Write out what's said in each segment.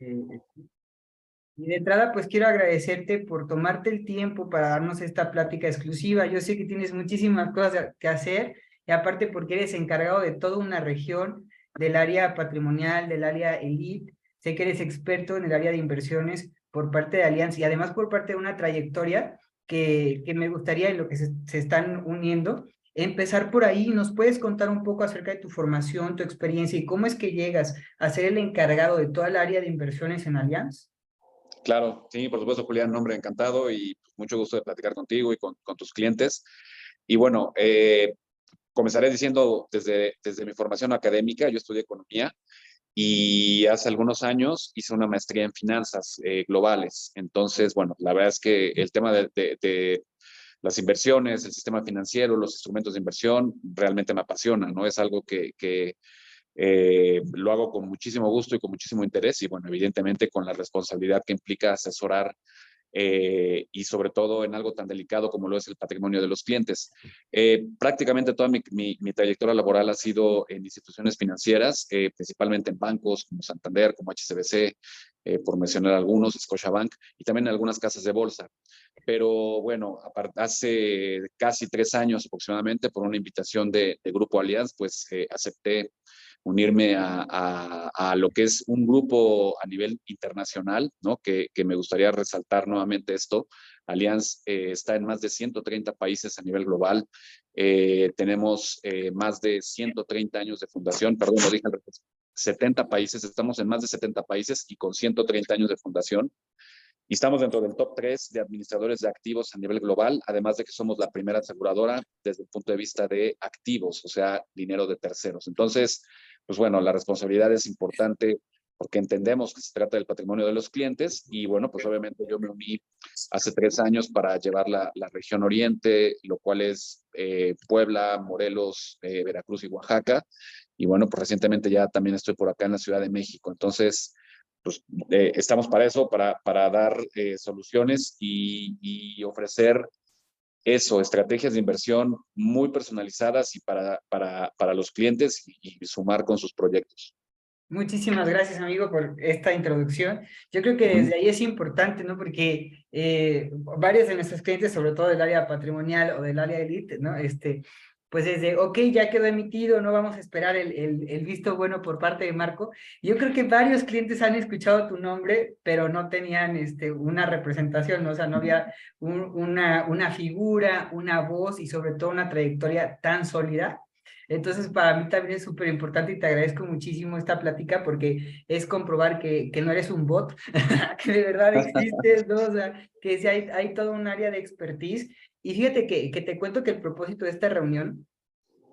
Eh, y de entrada, pues quiero agradecerte por tomarte el tiempo para darnos esta plática exclusiva. Yo sé que tienes muchísimas cosas que hacer y aparte porque eres encargado de toda una región, del área patrimonial, del área elite. Sé que eres experto en el área de inversiones por parte de Allianz y además por parte de una trayectoria que me gustaría en lo que se están uniendo. Empezar por ahí, ¿nos puedes contar un poco acerca de tu formación, tu experiencia y cómo es que llegas a ser el encargado de toda el área de inversiones en Allianz? Claro, sí, por supuesto, Julián, nombre encantado y pues, mucho gusto de platicar contigo y con tus clientes. Y bueno, comenzaré diciendo desde mi formación académica, yo estudié economía y hace algunos años hice una maestría en finanzas globales. Entonces, bueno, la verdad es que el tema de las inversiones, el sistema financiero, los instrumentos de inversión, realmente me apasiona, ¿no? Es algo que lo hago con muchísimo gusto y con muchísimo interés y bueno, evidentemente con la responsabilidad que implica asesorar y sobre todo en algo tan delicado como lo es el patrimonio de los clientes. Prácticamente toda mi trayectoria laboral ha sido en instituciones financieras, principalmente en bancos como Santander, como HSBC, por mencionar algunos, Scotiabank, y también en algunas casas de bolsa. Pero bueno, hace casi 3 años aproximadamente, por una invitación de Grupo Allianz, pues acepté unirme a lo que es un grupo a nivel internacional, ¿no? Que me gustaría resaltar nuevamente esto. Allianz está en más de 130 países a nivel global. Tenemos más de 130 años de fundación, perdón, lo dije al revés, 70 países, estamos en más de 70 países y con 130 años de fundación. Y estamos dentro del top 3 de administradores de activos a nivel global, además de que somos la primera aseguradora desde el punto de vista de activos, o sea, dinero de terceros. Entonces, pues bueno, la responsabilidad es importante porque entendemos que se trata del patrimonio de los clientes y bueno, pues obviamente yo me uní hace 3 años para llevar la región oriente, lo cual es Puebla, Morelos, Veracruz y Oaxaca. Y bueno, pues recientemente ya también estoy por acá en la Ciudad de México. Entonces, pues estamos para eso, para dar soluciones y ofrecer eso, estrategias de inversión muy personalizadas y para los clientes y sumar con sus proyectos. Muchísimas gracias, amigo, por esta introducción. Yo creo que Uh -huh. desde ahí es importante, ¿no? Porque varios de nuestros clientes, sobre todo del área patrimonial o del área elite, ¿no? Pues desde, ok, ya quedó emitido, no vamos a esperar el visto bueno por parte de Marco. Yo creo que varios clientes han escuchado tu nombre, pero no tenían una representación, ¿no? O sea, no había una figura, una voz y sobre todo una trayectoria tan sólida. Entonces, para mí también es súper importante y te agradezco muchísimo esta plática porque es comprobar que no eres un bot, que de verdad existes, ¿no? O sea, que sí hay todo un área de expertise. Y fíjate que te cuento que el propósito de esta reunión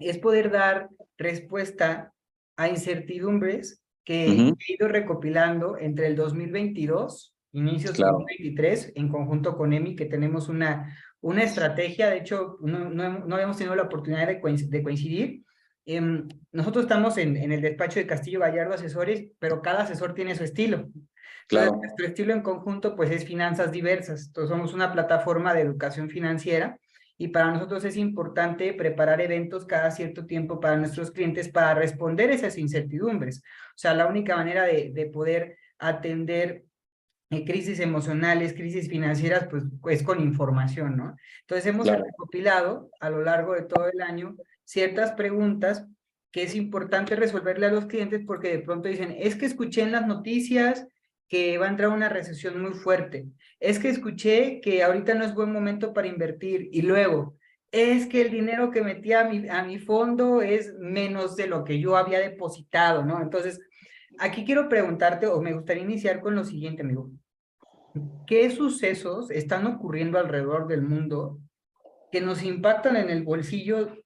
es poder dar respuesta a incertidumbres Uh que -huh. he ido recopilando entre el 2022, inicios Claro. 2023, en conjunto con EMI, que tenemos una estrategia. De hecho, no habíamos tenido la oportunidad de coincidir. Nosotros estamos en el despacho de Castillo Gallardo Asesores, pero cada asesor tiene su estilo. Entonces, Claro. nuestro estilo en conjunto, pues, es finanzas diversas. Entonces, somos una plataforma de educación financiera y para nosotros es importante preparar eventos cada cierto tiempo para nuestros clientes para responder esas incertidumbres. O sea, la única manera de poder atender crisis emocionales, crisis financieras, pues con información, ¿no? Entonces hemos Claro. recopilado a lo largo de todo el año ciertas preguntas que es importante resolverle a los clientes porque de pronto dicen, es que escuché en las noticias que va a entrar una recesión muy fuerte, es que escuché que ahorita no es buen momento para invertir y luego, es que el dinero que metí a mi fondo es menos de lo que yo había depositado, ¿no? Entonces, aquí quiero preguntarte, o me gustaría iniciar con lo siguiente, amigo. ¿Qué sucesos están ocurriendo alrededor del mundo que nos impactan en el bolsillo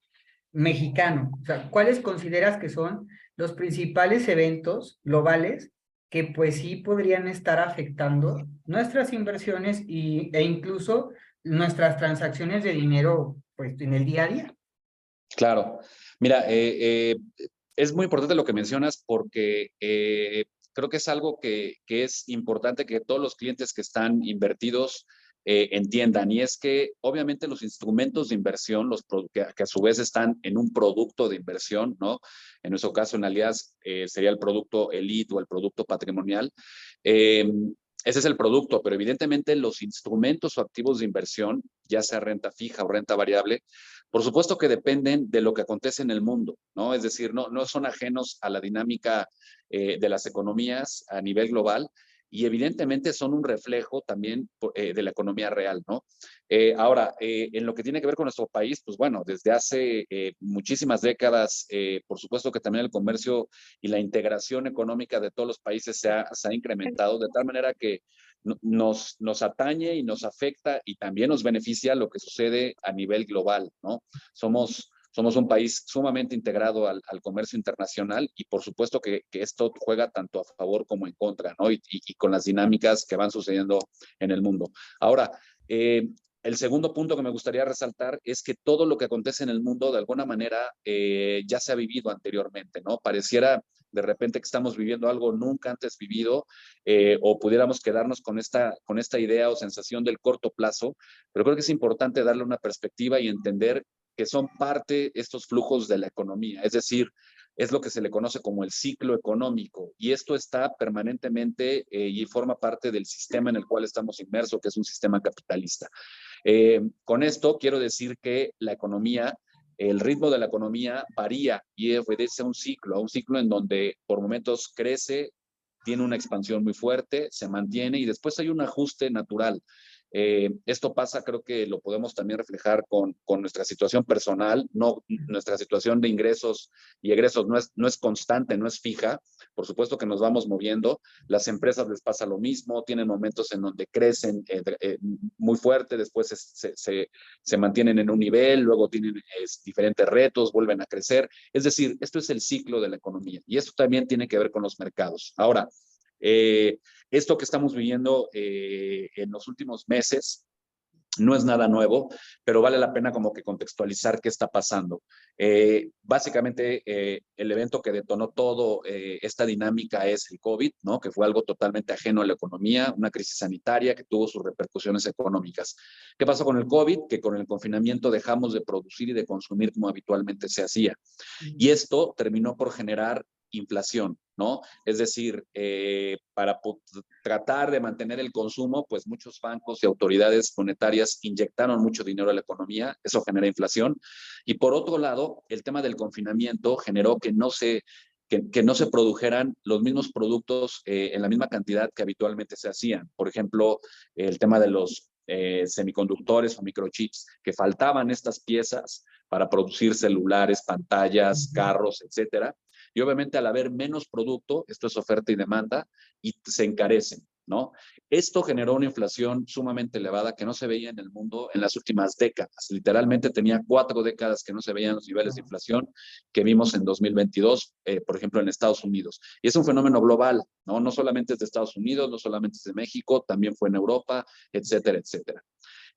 mexicano? O sea, ¿cuáles consideras que son los principales eventos globales que pues sí podrían estar afectando nuestras inversiones e incluso nuestras transacciones de dinero pues en el día a día? Claro. Mira, es muy importante lo que mencionas porque creo que es algo que es importante que todos los clientes que están invertidos entiendan, y es que obviamente los instrumentos de inversión, que a su vez están en un producto de inversión, ¿no? En nuestro caso en Alias sería el producto Elite o el producto patrimonial. Eh, Ese es el producto, pero evidentemente los instrumentos o activos de inversión, ya sea renta fija o renta variable, por supuesto que dependen de lo que acontece en el mundo, ¿no? Es decir, no son ajenos a la dinámica de las economías a nivel global, y evidentemente son un reflejo también de la economía real, ¿no? Ahora, en lo que tiene que ver con nuestro país, pues bueno, desde hace muchísimas décadas, por supuesto que también el comercio y la integración económica de todos los países se ha incrementado, de tal manera que nos atañe y nos afecta y también nos beneficia lo que sucede a nivel global, ¿no? Somos un país sumamente integrado al comercio internacional y por supuesto que esto juega tanto a favor como en contra, ¿no? Y con las dinámicas que van sucediendo en el mundo. Ahora, el segundo punto que me gustaría resaltar es que todo lo que acontece en el mundo, de alguna manera, ya se ha vivido anteriormente, ¿no? Pareciera de repente que estamos viviendo algo nunca antes vivido, o pudiéramos quedarnos con esta idea o sensación del corto plazo, pero creo que es importante darle una perspectiva y entender que son parte estos flujos de la economía, es decir, es lo que se le conoce como el ciclo económico, y esto está permanentemente y forma parte del sistema en el cual estamos inmersos, que es un sistema capitalista. Con esto quiero decir que la economía, el ritmo de la economía varía y obedece a un ciclo en donde por momentos crece, tiene una expansión muy fuerte, se mantiene y después hay un ajuste natural. Esto pasa, creo que lo podemos también reflejar con nuestra situación personal, no, nuestra situación de ingresos y egresos no es constante, no es fija, por supuesto que nos vamos moviendo, las empresas les pasa lo mismo, tienen momentos en donde crecen muy fuerte, después se mantienen en un nivel, luego tienen diferentes retos, vuelven a crecer, es decir, esto es el ciclo de la economía y esto también tiene que ver con los mercados. Ahora, eh, esto que estamos viviendo en los últimos meses no es nada nuevo, pero vale la pena como que contextualizar qué está pasando. Básicamente, el evento que detonó todo esta dinámica es el COVID, ¿no? Que fue algo totalmente ajeno a la economía, una crisis sanitaria que tuvo sus repercusiones económicas. ¿Qué pasó con el COVID? Que con el confinamiento dejamos de producir y de consumir como habitualmente se hacía. Y esto terminó por generar inflación, ¿no? Es decir, para tratar de mantener el consumo, pues muchos bancos y autoridades monetarias inyectaron mucho dinero a la economía, eso genera inflación. Y por otro lado, el tema del confinamiento generó que no se produjeran los mismos productos en la misma cantidad que habitualmente se hacían. Por ejemplo, el tema de los semiconductores o microchips, que faltaban estas piezas para producir celulares, pantallas, carros, etcétera. Y obviamente al haber menos producto, esto es oferta y demanda, y se encarecen, ¿no? Esto generó una inflación sumamente elevada que no se veía en el mundo en las últimas décadas. Literalmente tenía 4 décadas que no se veían los niveles de inflación que vimos en 2022, por ejemplo, en Estados Unidos. Y es un fenómeno global, ¿no? No solamente es de Estados Unidos, no solamente es de México, también fue en Europa, etcétera, etcétera.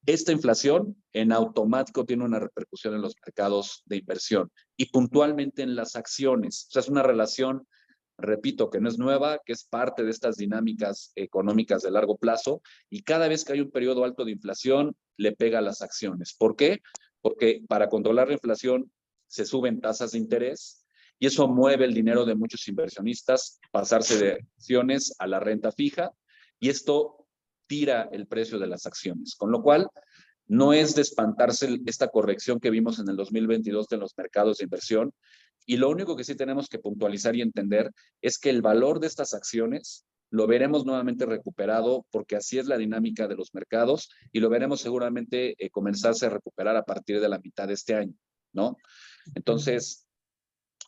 Esta inflación en automático tiene una repercusión en los mercados de inversión y puntualmente en las acciones. O sea, es una relación, repito, que no es nueva, que es parte de estas dinámicas económicas de largo plazo y cada vez que hay un periodo alto de inflación, le pega a las acciones. ¿Por qué? Porque para controlar la inflación se suben tasas de interés y eso mueve el dinero de muchos inversionistas, pasarse de acciones a la renta fija y esto tira el precio de las acciones, con lo cual no es de espantarse esta corrección que vimos en el 2022 de los mercados de inversión y lo único que sí tenemos que puntualizar y entender es que el valor de estas acciones lo veremos nuevamente recuperado porque así es la dinámica de los mercados y lo veremos seguramente comenzarse a recuperar a partir de la mitad de este año, ¿no? Entonces,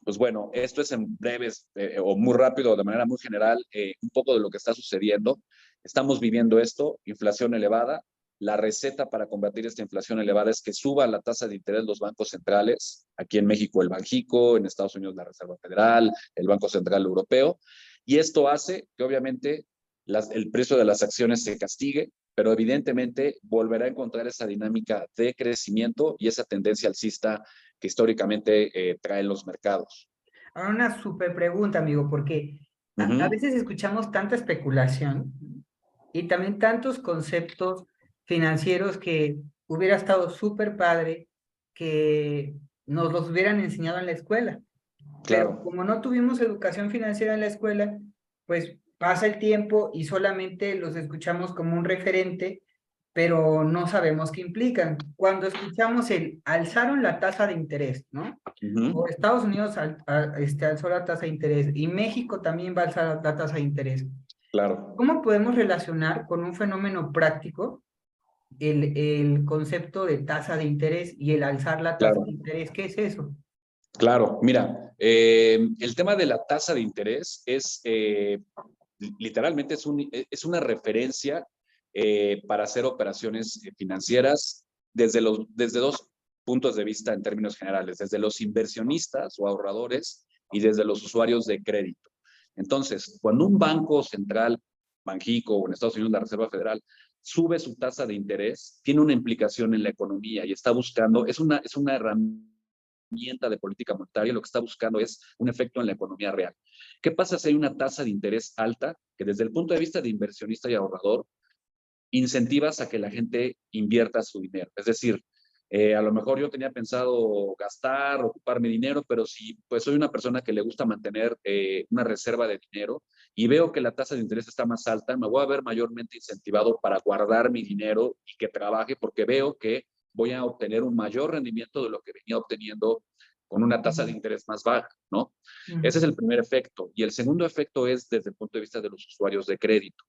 pues bueno, esto es en breves o muy rápido, de manera muy general, un poco de lo que está sucediendo. Estamos viviendo esto, inflación elevada. La receta para combatir esta inflación elevada es que suba la tasa de interés de los bancos centrales, aquí en México el Banjico, en Estados Unidos la Reserva Federal, el Banco Central Europeo, y esto hace que obviamente el precio de las acciones se castigue, pero evidentemente volverá a encontrar esa dinámica de crecimiento y esa tendencia alcista que históricamente traen los mercados. Ahora una súper pregunta, amigo, porque a Uh-huh. veces escuchamos tanta especulación y también tantos conceptos financieros que hubiera estado súper padre que nos los hubieran enseñado en la escuela. Pero Claro, como no tuvimos educación financiera en la escuela, pues pasa el tiempo y solamente los escuchamos como un referente, pero no sabemos qué implican. Cuando escuchamos el alzaron la tasa de interés, ¿no? O ujú, Estados Unidos alzó la tasa de interés y México también va a alzar la tasa de interés. claro, ¿Cómo podemos relacionar con un fenómeno práctico el concepto de tasa de interés y el alzar la tasa de claro. interés? ¿Qué es eso? Claro, mira, el tema de la tasa de interés es literalmente es una referencia para hacer operaciones financieras desde dos puntos de vista en términos generales, desde los inversionistas o ahorradores y desde los usuarios de crédito. Entonces, cuando un banco central, Banxico o en Estados Unidos la Reserva Federal, sube su tasa de interés, tiene una implicación en la economía y está buscando, es una herramienta de política monetaria, lo que está buscando es un efecto en la economía real. ¿Qué pasa si hay una tasa de interés alta que desde el punto de vista de inversionista y ahorrador incentivas a que la gente invierta su dinero? Es decir, a lo mejor yo tenía pensado gastar, ocupar mi dinero, pero si pues soy una persona que le gusta mantener una reserva de dinero y veo que la tasa de interés está más alta, me voy a ver mayormente incentivado para guardar mi dinero y que trabaje porque veo que voy a obtener un mayor rendimiento de lo que venía obteniendo con una tasa de interés más baja, ¿no? Ese es Ujú. el primer efecto. Y el segundo efecto es desde el punto de vista de los usuarios de crédito.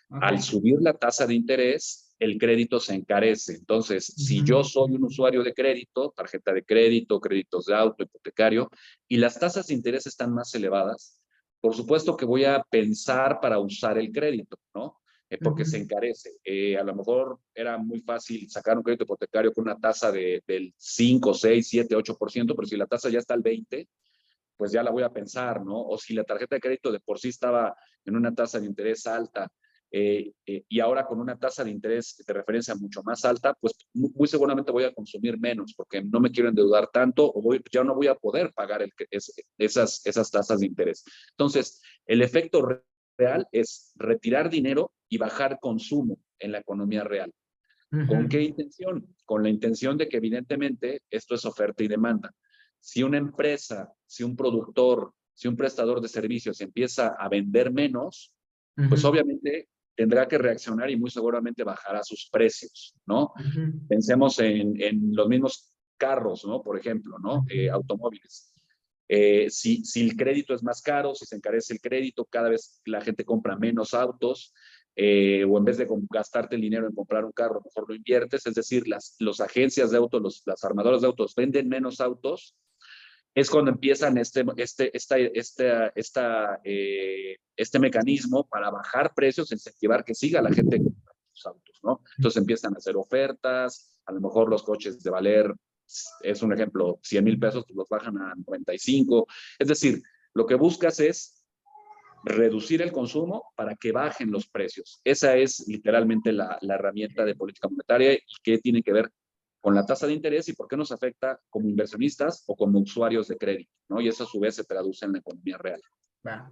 Al Ok. subir la tasa de interés, el crédito se encarece. Entonces, si yo Ujú. soy un usuario de crédito, tarjeta de crédito, créditos de auto, hipotecario, y las tasas de interés están más elevadas, por supuesto que voy a pensar para usar el crédito, ¿no? Porque se Ujú. encarece. A lo mejor era muy fácil sacar un crédito hipotecario con una tasa del 5, 6, 7, 8%, pero si la tasa ya está al 20%, pues ya la voy a pensar, ¿no? O si la tarjeta de crédito de por sí estaba en una tasa de interés alta y ahora con una tasa de interés de referencia mucho más alta, pues muy seguramente voy a consumir menos porque no me quiero endeudar tanto o ya no voy a poder pagar esas tasas de interés. Entonces, el efecto real es retirar dinero y bajar consumo en la economía real. ¿Con qué Ujú. intención? Con la intención de que evidentemente esto es oferta y demanda. Si una empresa, si un productor, si un prestador de servicios empieza a vender menos, pues Ujú. obviamente tendrá que reaccionar y muy seguramente bajará sus precios, ¿no? Ujú. Pensemos en los mismos carros, ¿no? Por ejemplo, ¿no? Ujú. Automóviles. Si el crédito es más caro, si se encarece el crédito, cada vez la gente compra menos autos, o en vez de gastarte el dinero en comprar un carro, mejor lo inviertes, es decir, las agencias de autos, las armadoras de autos venden menos autos, es cuando empiezan este mecanismo para bajar precios, incentivar que siga la gente comprando sus autos, ¿no? Entonces empiezan a hacer ofertas, a lo mejor los coches de valer, es un ejemplo, 100,000 pesos, pues los bajan a 95. Es decir, lo que buscas es reducir el consumo para que bajen los precios. Esa es literalmente la herramienta de política monetaria y que tiene que ver con la tasa de interés y por qué nos afecta como inversionistas o como usuarios de crédito, ¿no? Y eso a su vez se traduce en la economía real. Va.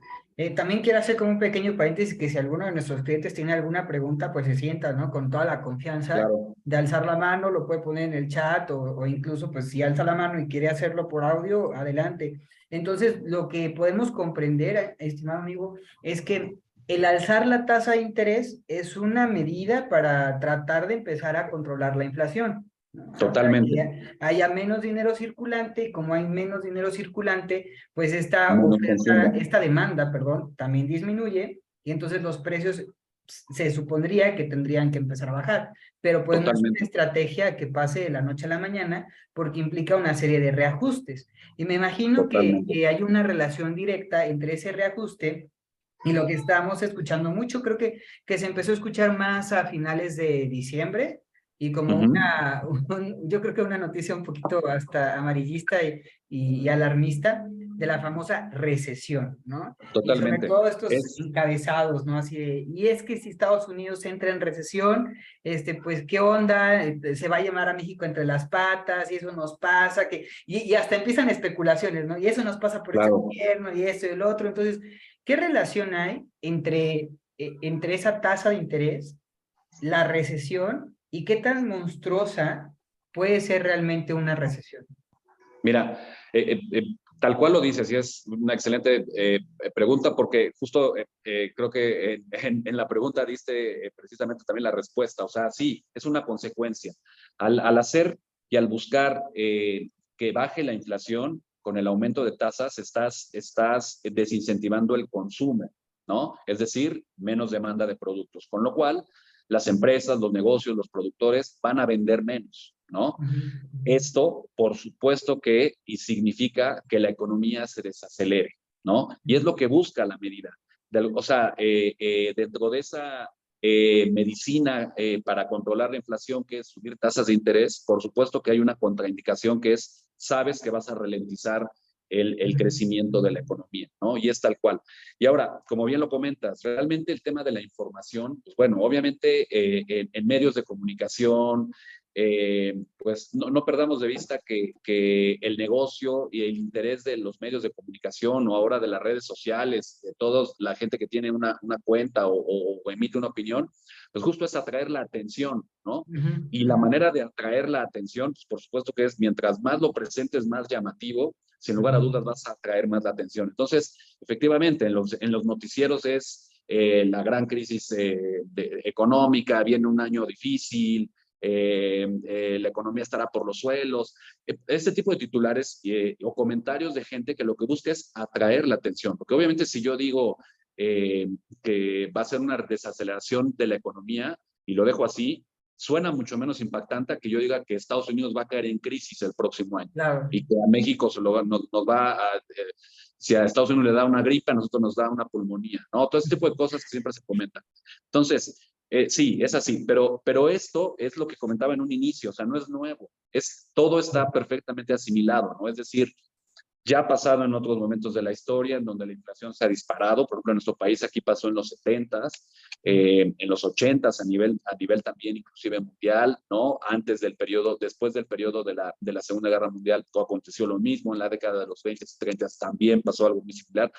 También quiero hacer como un pequeño paréntesis que si alguno de nuestros clientes tiene alguna pregunta, pues se sienta, ¿no? Con toda la confianza Claro, de alzar la mano, lo puede poner en el chat o incluso pues si alza la mano y quiere hacerlo por audio, adelante. Entonces, lo que podemos comprender, estimado amigo, es que el alzar la tasa de interés es una medida para tratar de empezar a controlar la inflación, ¿no? O sea, para totalmente. que haya menos dinero circulante y como hay menos dinero circulante, pues esta Menos oferta, consumo. esta demanda, perdón, también disminuye y entonces los precios se supondría que tendrían que empezar a bajar, pero pues no es una Totalmente. estrategia que pase de la noche a la mañana porque implica una serie de reajustes. Y me imagino Totalmente. que hay una relación directa entre ese reajuste y lo que estamos escuchando mucho, creo que se empezó a escuchar más a finales de diciembre y como Ujú. yo creo que una noticia un poquito hasta amarillista y alarmista de la famosa recesión, ¿no? Y sobre Totalmente. todo estos Es encabezados, ¿no? Así de, y es que si Estados Unidos entra en recesión, pues, ¿qué onda? Se va a llamar a México entre las patas y eso nos pasa, y hasta empiezan especulaciones, ¿no? Y eso nos pasa por este claro. gobierno y esto y el otro, entonces ¿qué relación hay entre esa tasa de interés, la recesión ¿Y qué tan monstruosa puede ser realmente una recesión? Mira, tal cual lo dices, y es una excelente pregunta porque justo creo que en la pregunta diste precisamente también la respuesta. O sea, sí, es una consecuencia. Al hacer y al buscar que baje la inflación con el aumento de tasas, estás desincentivando el consumo, ¿no? Es decir, menos demanda de productos, con lo cual las empresas, los negocios, los productores van a vender menos, ¿no? Esto, por supuesto que y significa que la economía se desacelere, ¿no? Y es lo que busca la medida. O sea, dentro de esa medicina para controlar la inflación, que es subir tasas de interés, por supuesto que hay una contraindicación que es, sabes que vas a ralentizar el crecimiento de la economía, ¿no? Y es tal cual. Y ahora, como bien lo comentas, realmente el tema de la información, pues bueno, obviamente en medios de comunicación, pues no perdamos de vista que el negocio y el interés de los medios de comunicación o ahora de las redes sociales, de toda la gente que tiene una cuenta o emite una opinión, pues justo es atraer la atención, ¿no? Y la manera de atraer la atención, pues por supuesto que es mientras más lo presentes, más llamativo, sin lugar a dudas vas a atraer más la atención. Entonces, efectivamente, en los noticieros es la gran crisis económica, viene un año difícil, la economía estará por los suelos. Este tipo de titulares o comentarios de gente que lo que busca es atraer la atención, porque obviamente si yo digo que va a ser una desaceleración de la economía y lo dejo así, suena mucho menos impactante a que yo diga que Estados Unidos va a caer en crisis el próximo año Claro. y que a México nos va a... si a Estados Unidos le da una gripe, a nosotros nos da una pulmonía, ¿no? Todo ese tipo de cosas que siempre se comentan. Entonces, sí, es así, pero esto es lo que comentaba en un inicio, o sea, no es nuevo, todo está perfectamente asimilado, ¿no? Es decir, ya ha pasado en otros momentos de la historia en donde la inflación se ha disparado, por ejemplo, en nuestro país aquí pasó en los 70s, en los 80s a nivel también inclusive mundial, ¿no? Antes del periodo, después del periodo de la Segunda Guerra Mundial, todo aconteció lo mismo, en la década de los 20s y 30s también pasó algo muy similar,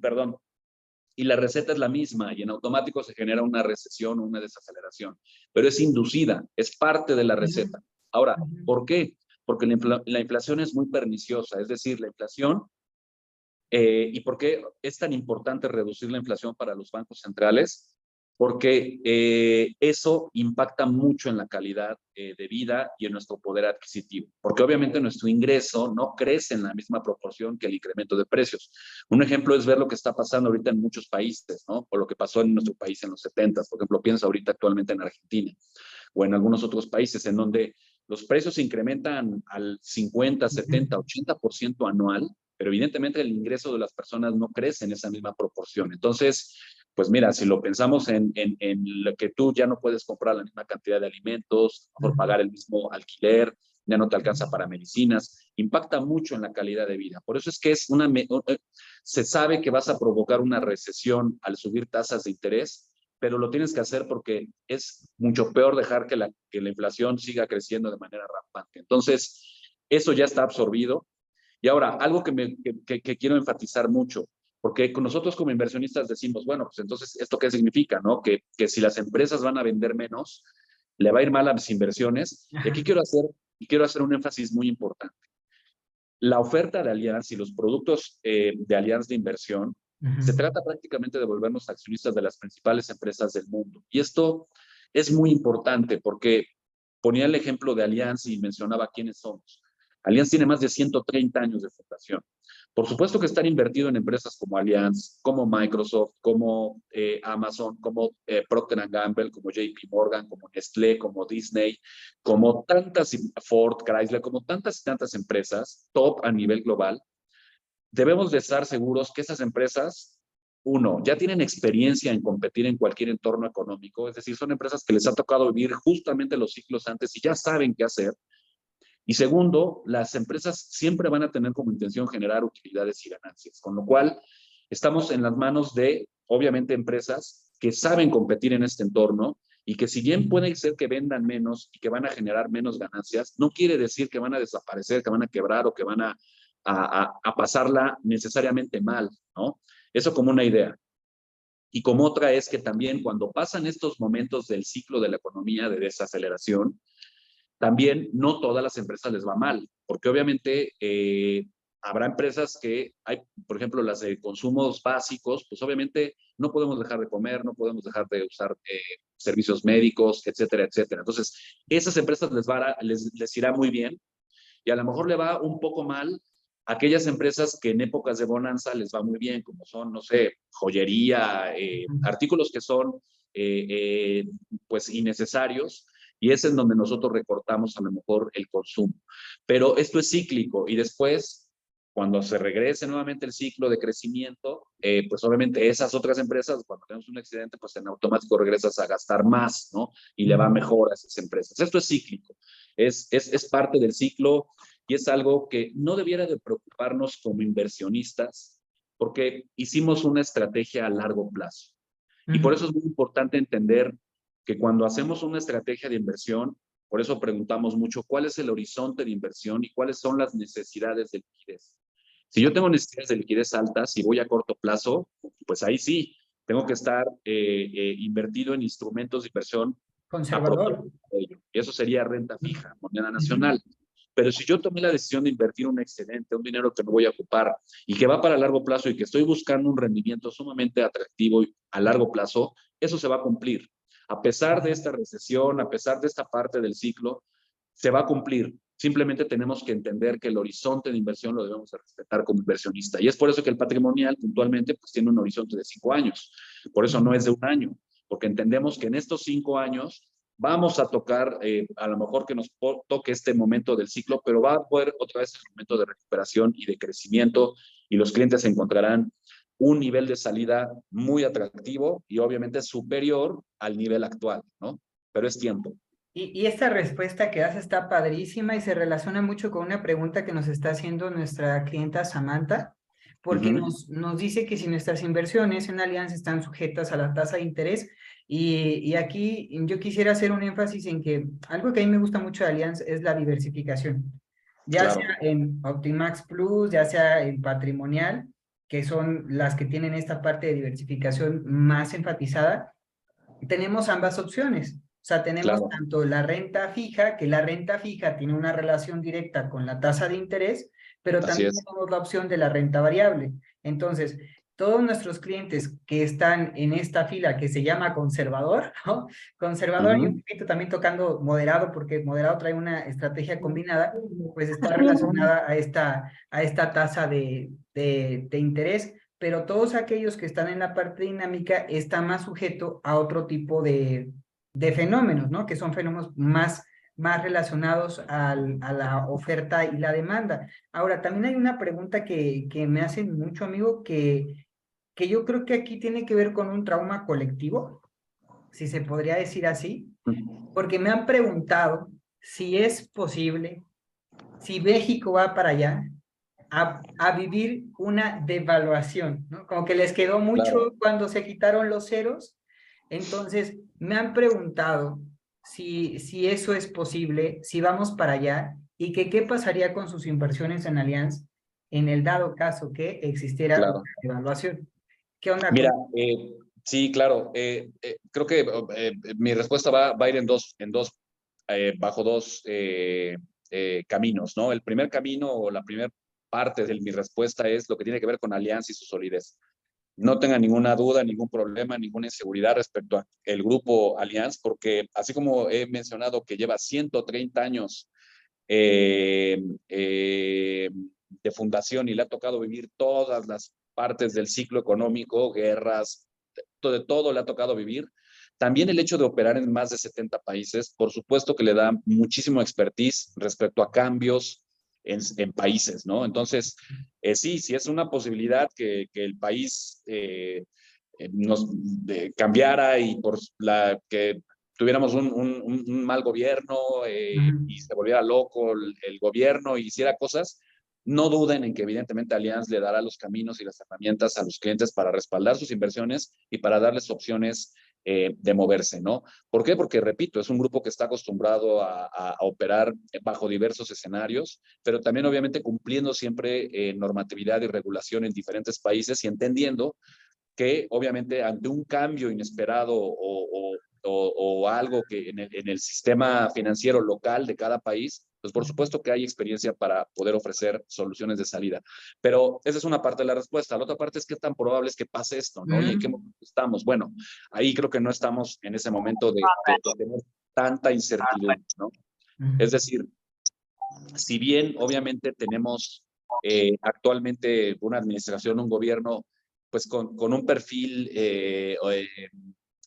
perdón, y la receta es la misma y en automático se genera una recesión o una desaceleración, pero es inducida, es parte de la receta. Ahora, ¿por qué? Porque la inflación es muy perniciosa, es decir, la inflación, ¿y por qué es tan importante reducir la inflación para los bancos centrales? Porque eso impacta mucho en la calidad de vida y en nuestro poder adquisitivo, porque obviamente nuestro ingreso no crece en la misma proporción que el incremento de precios. Un ejemplo es ver lo que está pasando ahorita en muchos países, ¿no? O lo que pasó en nuestro país en los 70s, por ejemplo, piensa ahorita actualmente en Argentina o en algunos otros países en donde los precios se incrementan al 50, 70, 80% anual, pero evidentemente el ingreso de las personas no crece en esa misma proporción. Entonces, pues mira, si lo pensamos en lo que tú ya no puedes comprar la misma cantidad de alimentos, por pagar el mismo alquiler, ya no te alcanza para medicinas, impacta mucho en la calidad de vida. Por eso es que se sabe que vas a provocar una recesión al subir tasas de interés, pero lo tienes que hacer porque es mucho peor dejar que la inflación siga creciendo de manera rampante. Entonces, eso ya está absorbido. Y ahora, algo que quiero enfatizar mucho, porque con nosotros como inversionistas decimos, bueno, pues entonces, ¿esto qué significa? ¿No? Que si las empresas van a vender menos, le va a ir mal a las inversiones. Y aquí quiero hacer un énfasis muy importante. La oferta de Allianz y los productos de Allianz de inversión se trata prácticamente de volvernos accionistas de las principales empresas del mundo. Y esto es muy importante porque ponía el ejemplo de Allianz y mencionaba quiénes somos. Allianz tiene más de 130 años de fundación. Por supuesto que están invertidos en empresas como Allianz, como Microsoft, como Amazon, como Procter Gamble, como JP Morgan, como Nestlé, como Disney, como tantas, Ford, Chrysler, como tantas y tantas empresas top a nivel global. Debemos de estar seguros que esas empresas, uno, ya tienen experiencia en competir en cualquier entorno económico, es decir, son empresas que les ha tocado vivir justamente los ciclos antes y ya saben qué hacer. Y segundo, las empresas siempre van a tener como intención generar utilidades y ganancias, con lo cual estamos en las manos de, obviamente, empresas que saben competir en este entorno y que si bien puede ser que vendan menos y que van a generar menos ganancias, no quiere decir que van a desaparecer, que van a quebrar o que van a pasarla necesariamente mal, ¿no? Eso como una idea. Y como otra es que también cuando pasan estos momentos del ciclo de la economía de desaceleración, también no todas las empresas les va mal, porque obviamente habrá empresas que hay, por ejemplo, las de consumos básicos, pues obviamente no podemos dejar de comer, no podemos dejar de usar servicios médicos, etcétera, etcétera. Entonces, esas empresas les irá muy bien y a lo mejor le va un poco mal a aquellas empresas que en épocas de bonanza les va muy bien, como son, no sé, joyería, artículos que son pues innecesarios, y es en donde nosotros recortamos a lo mejor el consumo. Pero esto es cíclico y después, cuando se regrese nuevamente el ciclo de crecimiento, pues obviamente esas otras empresas, cuando tenemos un accidente, pues en automático regresas a gastar más, ¿no? Y le va mejor a esas empresas. Esto es cíclico, es parte del ciclo y es algo que no debiera de preocuparnos como inversionistas porque hicimos una estrategia a largo plazo. Y por eso es muy importante entender que cuando hacemos una estrategia de inversión, por eso preguntamos mucho cuál es el horizonte de inversión y cuáles son las necesidades de liquidez. Si yo tengo necesidades de liquidez altas y voy a corto plazo, pues ahí sí, tengo que estar invertido en instrumentos de inversión Conservador. apropiados para ello. Y eso sería renta fija, moneda nacional. Pero si yo tomé la decisión de invertir un excedente, un dinero que no voy a ocupar y que va para largo plazo y que estoy buscando un rendimiento sumamente atractivo a largo plazo, eso se va a cumplir. A pesar de esta recesión, a pesar de esta parte del ciclo, se va a cumplir. Simplemente tenemos que entender que el horizonte de inversión lo debemos de respetar como inversionista. Y es por eso que el patrimonial puntualmente pues, tiene un horizonte de 5 años. Por eso no es de un año, porque entendemos que en estos 5 años vamos a tocar, a lo mejor que nos toque este momento del ciclo, pero va a poder otra vez el momento de recuperación y de crecimiento y los clientes encontrarán un nivel de salida muy atractivo y obviamente superior al nivel actual, ¿no? Pero es tiempo. Y esta respuesta que das está padrísima y se relaciona mucho con una pregunta que nos está haciendo nuestra clienta Samantha, porque nos dice que si nuestras inversiones en Alianza están sujetas a la tasa de interés, y aquí yo quisiera hacer un énfasis en que algo que a mí me gusta mucho de Alianza es la diversificación, ya sea Claro. en Optimax Plus, ya sea en Patrimonial, que son las que tienen esta parte de diversificación más enfatizada. Tenemos ambas opciones. O sea, tenemos Claro, tanto la renta fija, que la renta fija tiene una relación directa con la tasa de interés, pero así también es. tenemos la opción de la renta variable. Entonces, todos nuestros clientes que están en esta fila que se llama conservador, ¿no? Conservador y un poquito también tocando moderado, porque moderado trae una estrategia combinada, pues está relacionada a esta tasa de interés, pero todos aquellos que están en la parte dinámica están más sujetos a otro tipo de fenómenos, ¿no? Que son fenómenos más relacionados a la oferta y la demanda. Ahora, también hay una pregunta que me hacen mucho, amigo, que yo creo que aquí tiene que ver con un trauma colectivo, si se podría decir así, porque me han preguntado si es posible, si México va para allá, a vivir una devaluación, ¿no? Como que les quedó mucho Claro. cuando se quitaron los ceros. Entonces, me han preguntado si eso es posible, si vamos para allá, y que qué pasaría con sus inversiones en Allianz en el dado caso que existiera una Claro. devaluación. ¿Qué onda Mira, con? sí, claro. Creo que mi respuesta va a ir bajo dos caminos, ¿no? El primer camino o la primera parte de mi respuesta es lo que tiene que ver con Alianza y su solidez. No tenga ninguna duda, ningún problema, ninguna inseguridad respecto al grupo Allianz, porque así como he mencionado que lleva 130 años eh, eh, de fundación y le ha tocado vivir todas las partes del ciclo económico, guerras, de todo le ha tocado vivir. También el hecho de operar en más de 70 países, por supuesto que le da muchísimo expertise respecto a cambios en países, ¿no? Entonces, sí es una posibilidad que el país nos cambiara y por la que tuviéramos un mal gobierno y se volviera loco el gobierno y hiciera cosas, no duden en que evidentemente Allianz le dará los caminos y las herramientas a los clientes para respaldar sus inversiones y para darles opciones de moverse, ¿no? ¿Por qué? Porque, repito, es un grupo que está acostumbrado a operar bajo diversos escenarios, pero también obviamente cumpliendo siempre normatividad y regulación en diferentes países y entendiendo que obviamente ante un cambio inesperado o algo que en el sistema financiero local de cada país, pues por supuesto que hay experiencia para poder ofrecer soluciones de salida. Pero esa es una parte de la respuesta. La otra parte es qué tan probable es que pase esto, ¿no? ¿Y en qué momento estamos? Bueno, ahí creo que no estamos en ese momento de tener tanta incertidumbre, ¿no? Es decir, si bien obviamente tenemos actualmente una administración, un gobierno, pues con un perfil,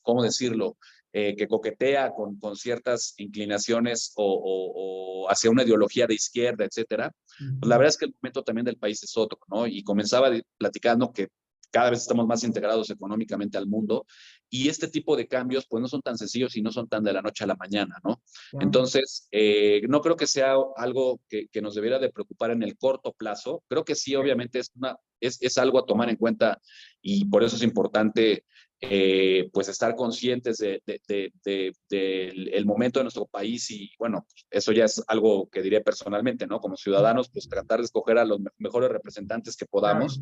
¿cómo decirlo? Que coquetea con ciertas inclinaciones o hacia una ideología de izquierda, etcétera, pues la verdad es que el momento también del país es otro, ¿no? Y comenzaba platicando que cada vez estamos más integrados económicamente al mundo y este tipo de cambios pues no son tan sencillos y no son tan de la noche a la mañana, ¿no? Entonces, no creo que sea algo que nos debiera de preocupar en el corto plazo. Creo que sí, obviamente, es algo a tomar en cuenta y por eso es importante pues estar conscientes del momento de nuestro país y bueno, eso ya es algo que diré personalmente, ¿no? Como ciudadanos, pues tratar de escoger a los mejores representantes que podamos.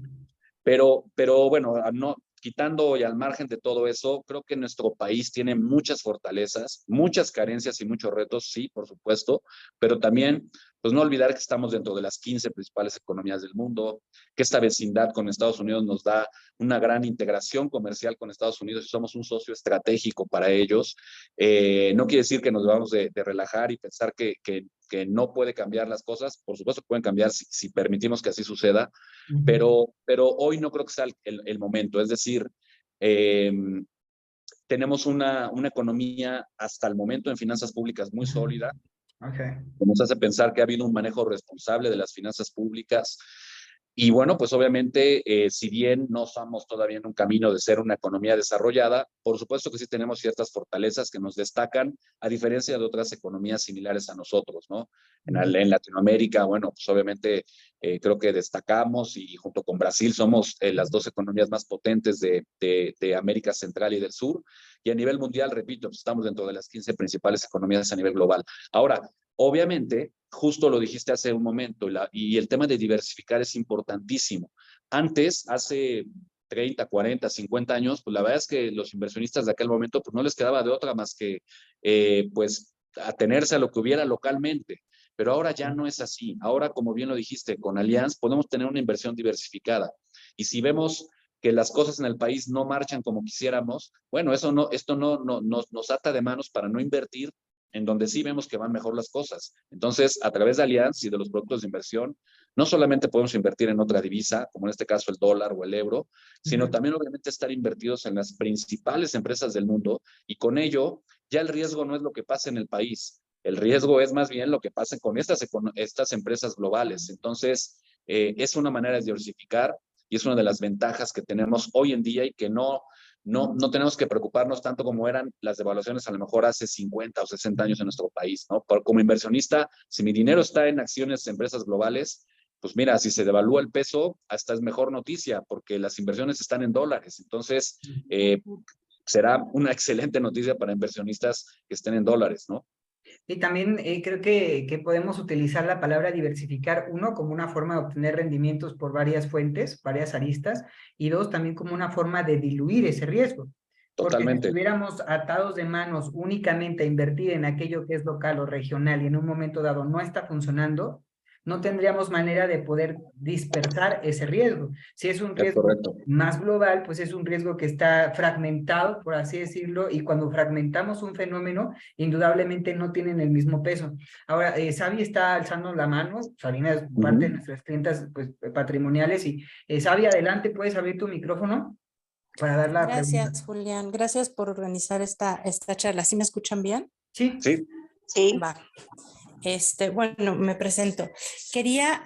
Pero bueno, no, quitando y al margen de todo eso, creo que nuestro país tiene muchas fortalezas, muchas carencias y muchos retos, sí, por supuesto, pero también, pues no olvidar que estamos dentro de las 15 principales economías del mundo, que esta vecindad con Estados Unidos nos da una gran integración comercial con Estados Unidos y somos un socio estratégico para ellos. No quiere decir que nos debamos de relajar y pensar que no puede cambiar las cosas, por supuesto que pueden cambiar si permitimos que así suceda, pero hoy no creo que sea el momento. Es decir, eh, tenemos una economía hasta el momento en finanzas públicas muy sólida, Okay. que nos hace pensar que ha habido un manejo responsable de las finanzas públicas. Y bueno, pues obviamente, si bien no estamos todavía en un camino de ser una economía desarrollada, por supuesto que sí tenemos ciertas fortalezas que nos destacan, a diferencia de otras economías similares a nosotros, ¿no? En Latinoamérica, bueno, pues obviamente creo que destacamos y junto con Brasil somos las dos economías más potentes de América Central y del Sur. Y a nivel mundial, repito, pues estamos dentro de las 15 principales economías a nivel global. Ahora, obviamente, justo lo dijiste hace un momento, y el tema de diversificar es importantísimo. Antes, hace 30, 40, 50 años, pues la verdad es que los inversionistas de aquel momento, pues no les quedaba de otra más que, pues, atenerse a lo que hubiera localmente. Pero ahora ya no es así. Ahora, como bien lo dijiste, con Allianz podemos tener una inversión diversificada. Y si vemos que las cosas en el país no marchan como quisiéramos, bueno, esto no nos ata de manos para no invertir en donde sí vemos que van mejor las cosas. Entonces, a través de Allianz y de los productos de inversión, no solamente podemos invertir en otra divisa, como en este caso el dólar o el euro, sino también obviamente estar invertidos en las principales empresas del mundo y con ello ya el riesgo no es lo que pasa en el país, el riesgo es más bien lo que pasa con estas empresas globales. Entonces, es una manera de diversificar y es una de las ventajas que tenemos hoy en día y que no tenemos que preocuparnos tanto como eran las devaluaciones a lo mejor hace 50 o 60 años en nuestro país, ¿no? Como inversionista, si mi dinero está en acciones de empresas globales, pues mira, si se devalúa el peso, hasta es mejor noticia porque las inversiones están en dólares. Entonces, será una excelente noticia para inversionistas que estén en dólares, ¿no? Y también creo que podemos utilizar la palabra diversificar, uno, como una forma de obtener rendimientos por varias fuentes, varias aristas, y dos, también como una forma de diluir ese riesgo. Porque si Totalmente. estuviéramos atados de manos únicamente a invertir en aquello que es local o regional y en un momento dado no está funcionando, no tendríamos manera de poder dispersar ese riesgo. Si es un Es riesgo correcto. más global, pues es un riesgo que está fragmentado, por así decirlo, y cuando fragmentamos un fenómeno, indudablemente no tienen el mismo peso. Ahora, Sabi está alzando la mano, Sabina es parte de nuestras clientas pues, patrimoniales, y Sabi, adelante, puedes abrir tu micrófono para dar la pregunta. Gracias, Julián. Gracias por organizar esta charla. ¿Sí me escuchan bien? Sí. Sí. Sí. Va. Bueno, me presento. Quería,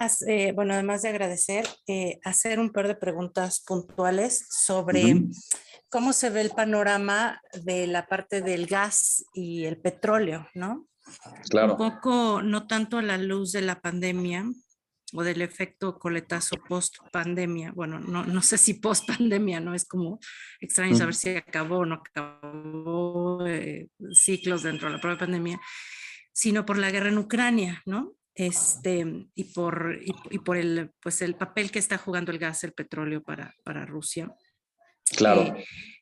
bueno, además de agradecer, hacer un par de preguntas puntuales sobre cómo se ve el panorama de la parte del gas y el petróleo, ¿no? Claro. Un poco, no tanto a la luz de la pandemia o del efecto coletazo post pandemia. Bueno, no sé si post pandemia, ¿no? Es como extraño saber si acabó o no acabó ciclos dentro de la propia pandemia, sino por la guerra en Ucrania, ¿no? Y por el, pues el papel que está jugando el gas, el petróleo para Rusia. Claro.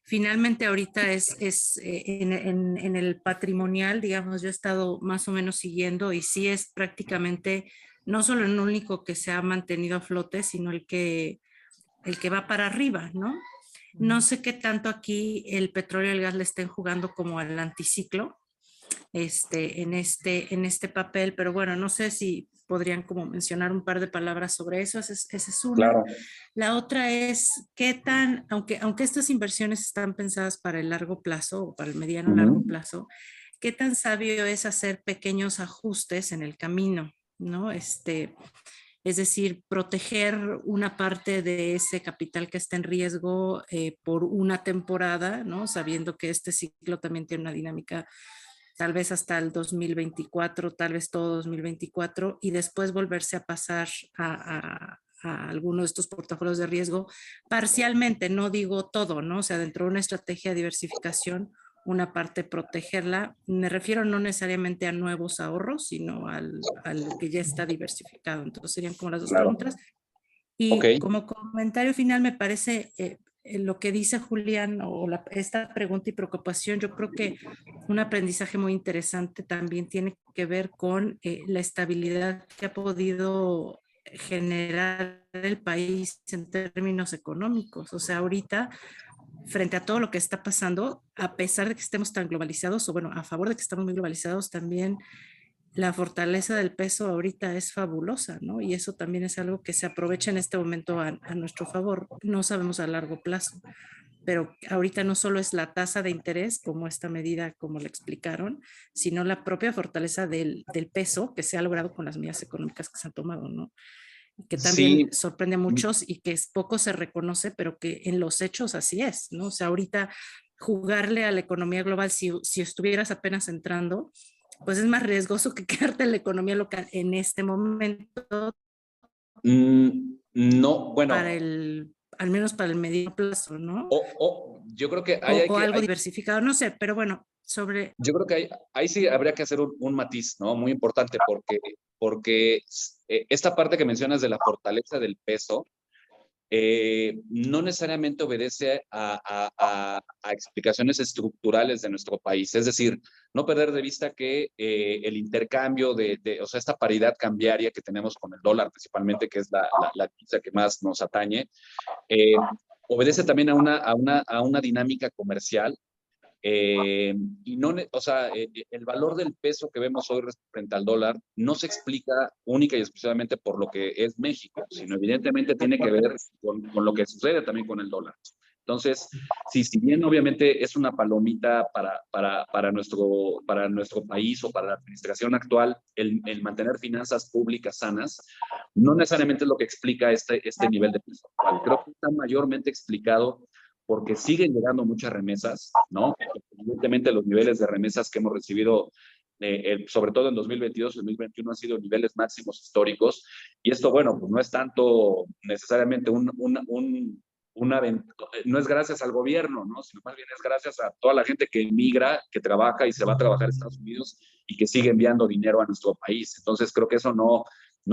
Finalmente ahorita en el patrimonial, digamos, yo he estado más o menos siguiendo y sí es prácticamente no solo el único que se ha mantenido a flote, sino el que va para arriba, ¿no? No sé qué tanto aquí el petróleo y el gas le estén jugando como al anticiclo en este papel, pero bueno, no sé si podrían como mencionar un par de palabras sobre eso, esa es una. Claro. La otra es qué tan, aunque estas inversiones están pensadas para el largo plazo o para el mediano largo plazo, qué tan sabio es hacer pequeños ajustes en el camino, ¿no? Es decir, proteger una parte de ese capital que está en riesgo por una temporada, ¿no? Sabiendo que este ciclo también tiene una dinámica tal vez hasta el 2024, tal vez todo 2024, y después volverse a pasar a alguno de estos portafolios de riesgo parcialmente, no digo todo, ¿no? O sea, dentro de una estrategia de diversificación, una parte protegerla. Me refiero no necesariamente a nuevos ahorros, sino a lo que ya está diversificado. Entonces serían como las dos Claro. preguntas. Ok. Y como comentario final me parece lo que dice Julián o esta pregunta y preocupación, yo creo que un aprendizaje muy interesante también tiene que ver con la estabilidad que ha podido generar el país en términos económicos. O sea, ahorita, frente a todo lo que está pasando, a pesar de que estemos tan globalizados, o bueno, a favor de que estamos muy globalizados, también la fortaleza del peso ahorita es fabulosa, ¿no? Y eso también es algo que se aprovecha en este momento a nuestro favor. No sabemos a largo plazo, pero ahorita no solo es la tasa de interés, como esta medida, como le explicaron, sino la propia fortaleza del peso que se ha logrado con las medidas económicas que se han tomado, ¿no? Que también Sí. sorprende a muchos y que poco se reconoce, pero que en los hechos así es, ¿no? O sea, ahorita jugarle a la economía global, si estuvieras apenas entrando, pues es más riesgoso que quedarte en la economía local en este momento No, bueno, al menos para el mediano plazo, ¿no? yo creo que ahí hay O que, algo diversificado, no sé, pero bueno, sobre... yo creo que ahí sí habría que hacer un matiz, ¿no? Muy importante, porque esta parte que mencionas de la fortaleza del peso, no necesariamente obedece a explicaciones estructurales de nuestro país. Es decir, no perder de vista que el intercambio o sea, esta paridad cambiaria que tenemos con el dólar, principalmente, que es la divisa que más nos atañe, obedece también a una dinámica comercial. Y no, o sea, el valor del peso que vemos hoy frente al dólar no se explica única y exclusivamente por lo que es México, sino evidentemente tiene que ver con lo que sucede también con el dólar. Entonces, si bien obviamente es una palomita para nuestro país o para la administración actual, el mantener finanzas públicas sanas, no necesariamente es lo que explica este nivel de peso. Creo que está mayormente explicado porque siguen llegando muchas remesas, ¿no? Evidentemente los niveles de remesas que hemos recibido, sobre todo en 2022 y 2021, han sido niveles máximos históricos, y esto, bueno, pues no es tanto necesariamente no es gracias al gobierno, ¿no? Sino más bien es gracias a toda la gente que emigra, que trabaja y se va a trabajar a Estados Unidos y que sigue enviando dinero a nuestro país. Entonces creo que eso no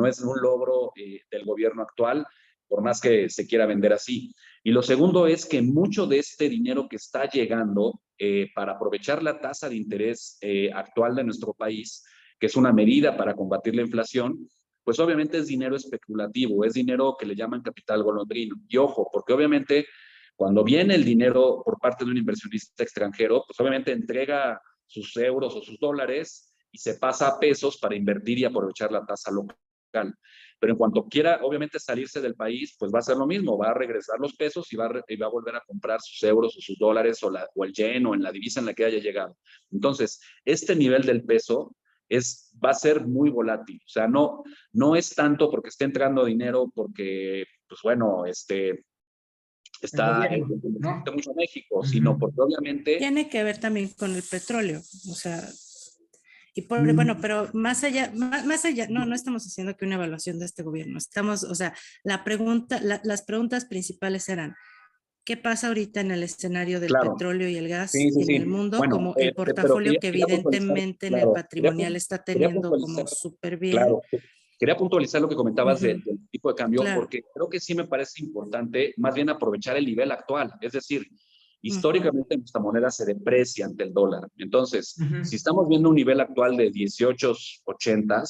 es un logro del gobierno actual, por más que se quiera vender así. Y lo segundo es que mucho de este dinero que está llegando para aprovechar la tasa de interés actual de nuestro país, que es una medida para combatir la inflación, pues obviamente es dinero especulativo, es dinero que le llaman capital golondrino. Y ojo, porque obviamente cuando viene el dinero por parte de un inversionista extranjero, pues obviamente entrega sus euros o sus dólares y se pasa a pesos para invertir y aprovechar la tasa local. Pero en cuanto quiera, obviamente, salirse del país, pues va a hacer lo mismo, va a regresar los pesos y va a volver a comprar sus euros o sus dólares o el yen o en la divisa en la que haya llegado. Entonces, este nivel del peso va a ser muy volátil. O sea, no es tanto porque esté entrando dinero, porque, pues bueno, está ¿no? mucho México, sino porque obviamente... Tiene que ver también con el petróleo, o sea, bueno, pero más allá, no estamos haciendo que una evaluación de este gobierno, o sea, las preguntas principales eran, ¿qué pasa ahorita en el escenario del Claro, petróleo y el gas sí, sí, en el sí. mundo, Bueno, como el pero portafolio que quería puntualizar, evidentemente en el claro, patrimonial está quería teniendo puntualizar, como súper bien? claro, Quería puntualizar lo que comentabas del tipo de cambio, Claro. porque creo que sí me parece importante más bien aprovechar el nivel actual. Es decir, históricamente nuestra moneda se deprecia ante el dólar. Entonces, si estamos viendo un nivel actual de 18.80,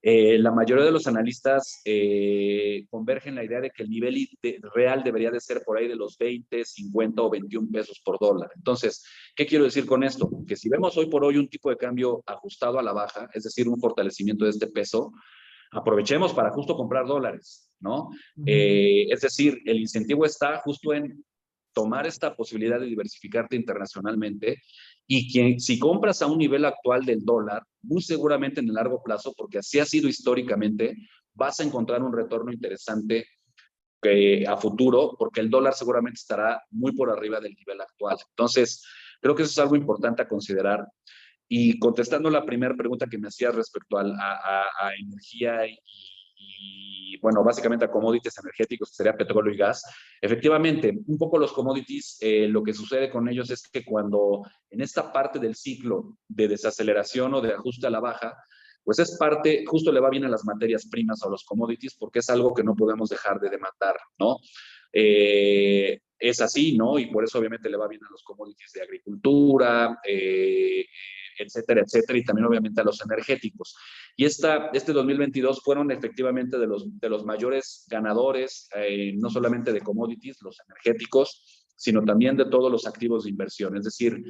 la mayoría de los analistas convergen en la idea de que el nivel real debería de ser por ahí de los 20, 50 o 21 pesos por dólar. Entonces, ¿qué quiero decir con esto? Que si vemos hoy por hoy un tipo de cambio ajustado a la baja, es decir, un fortalecimiento de este peso, aprovechemos para justo comprar dólares, ¿no? Es decir, el incentivo está justo en tomar esta posibilidad de diversificarte internacionalmente y si compras a un nivel actual del dólar, muy seguramente en el largo plazo, porque así ha sido históricamente, vas a encontrar un retorno interesante a futuro, porque el dólar seguramente estará muy por arriba del nivel actual. Entonces, creo que eso es algo importante a considerar. Y contestando la primera pregunta que me hacías respecto a energía bueno, básicamente a commodities energéticos, que sería petróleo y gas, efectivamente, un poco los commodities, lo que sucede con ellos es que cuando en esta parte del ciclo de desaceleración o de ajuste a la baja, pues es parte, justo le va bien a las materias primas o a los commodities, porque es algo que no podemos dejar de demandar, ¿no? Es así, ¿no? Y por eso obviamente le va bien a los commodities de agricultura, etcétera, etcétera, y también obviamente a los energéticos. Y este 2022 fueron efectivamente de los mayores ganadores, no solamente de commodities, los energéticos, sino también de todos los activos de inversión. Es decir,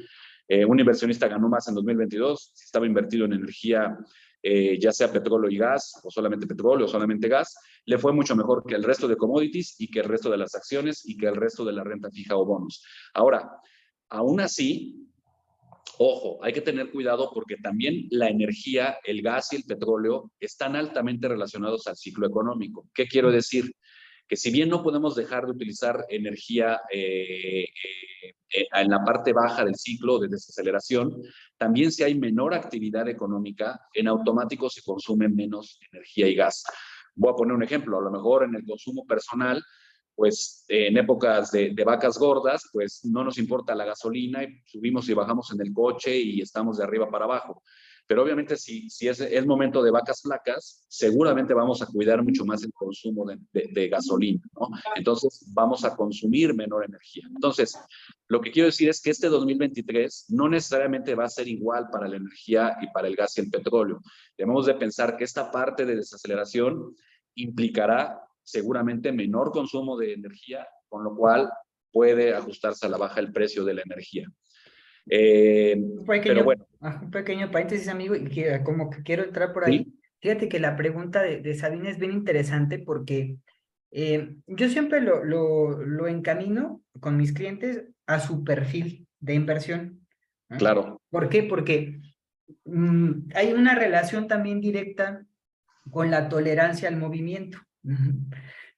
un inversionista ganó más en 2022 si estaba invertido en energía, ya sea petróleo y gas, o solamente petróleo, o solamente gas, le fue mucho mejor que el resto de commodities y que el resto de las acciones y que el resto de la renta fija o bonos. Ahora, aún así, ojo, hay que tener cuidado porque también la energía, el gas y el petróleo están altamente relacionados al ciclo económico. ¿Qué quiero decir? Que si bien no podemos dejar de utilizar energía en la parte baja del ciclo de desaceleración, también si hay menor actividad económica, en automático se consume menos energía y gas. Voy a poner un ejemplo, a lo mejor en el consumo personal, pues en épocas de vacas gordas, pues no nos importa la gasolina y subimos y bajamos en el coche y estamos de arriba para abajo. Pero obviamente si es momento de vacas flacas, seguramente vamos a cuidar mucho más el consumo de gasolina, ¿no? Entonces vamos a consumir menor energía. Entonces, lo que quiero decir es que este 2023 no necesariamente va a ser igual para la energía y para el gas y el petróleo. Debemos de pensar que esta parte de desaceleración implicará seguramente menor consumo de energía, con lo cual puede ajustarse a la baja el precio de la energía. Pero bueno. Un pequeño paréntesis, amigo, y que como que quiero entrar por ahí. ¿Sí? Fíjate que la pregunta de Sabine es bien interesante porque yo siempre lo encamino con mis clientes a su perfil de inversión, ¿no? Claro. ¿Por qué? Porque hay una relación también directa con la tolerancia al movimiento.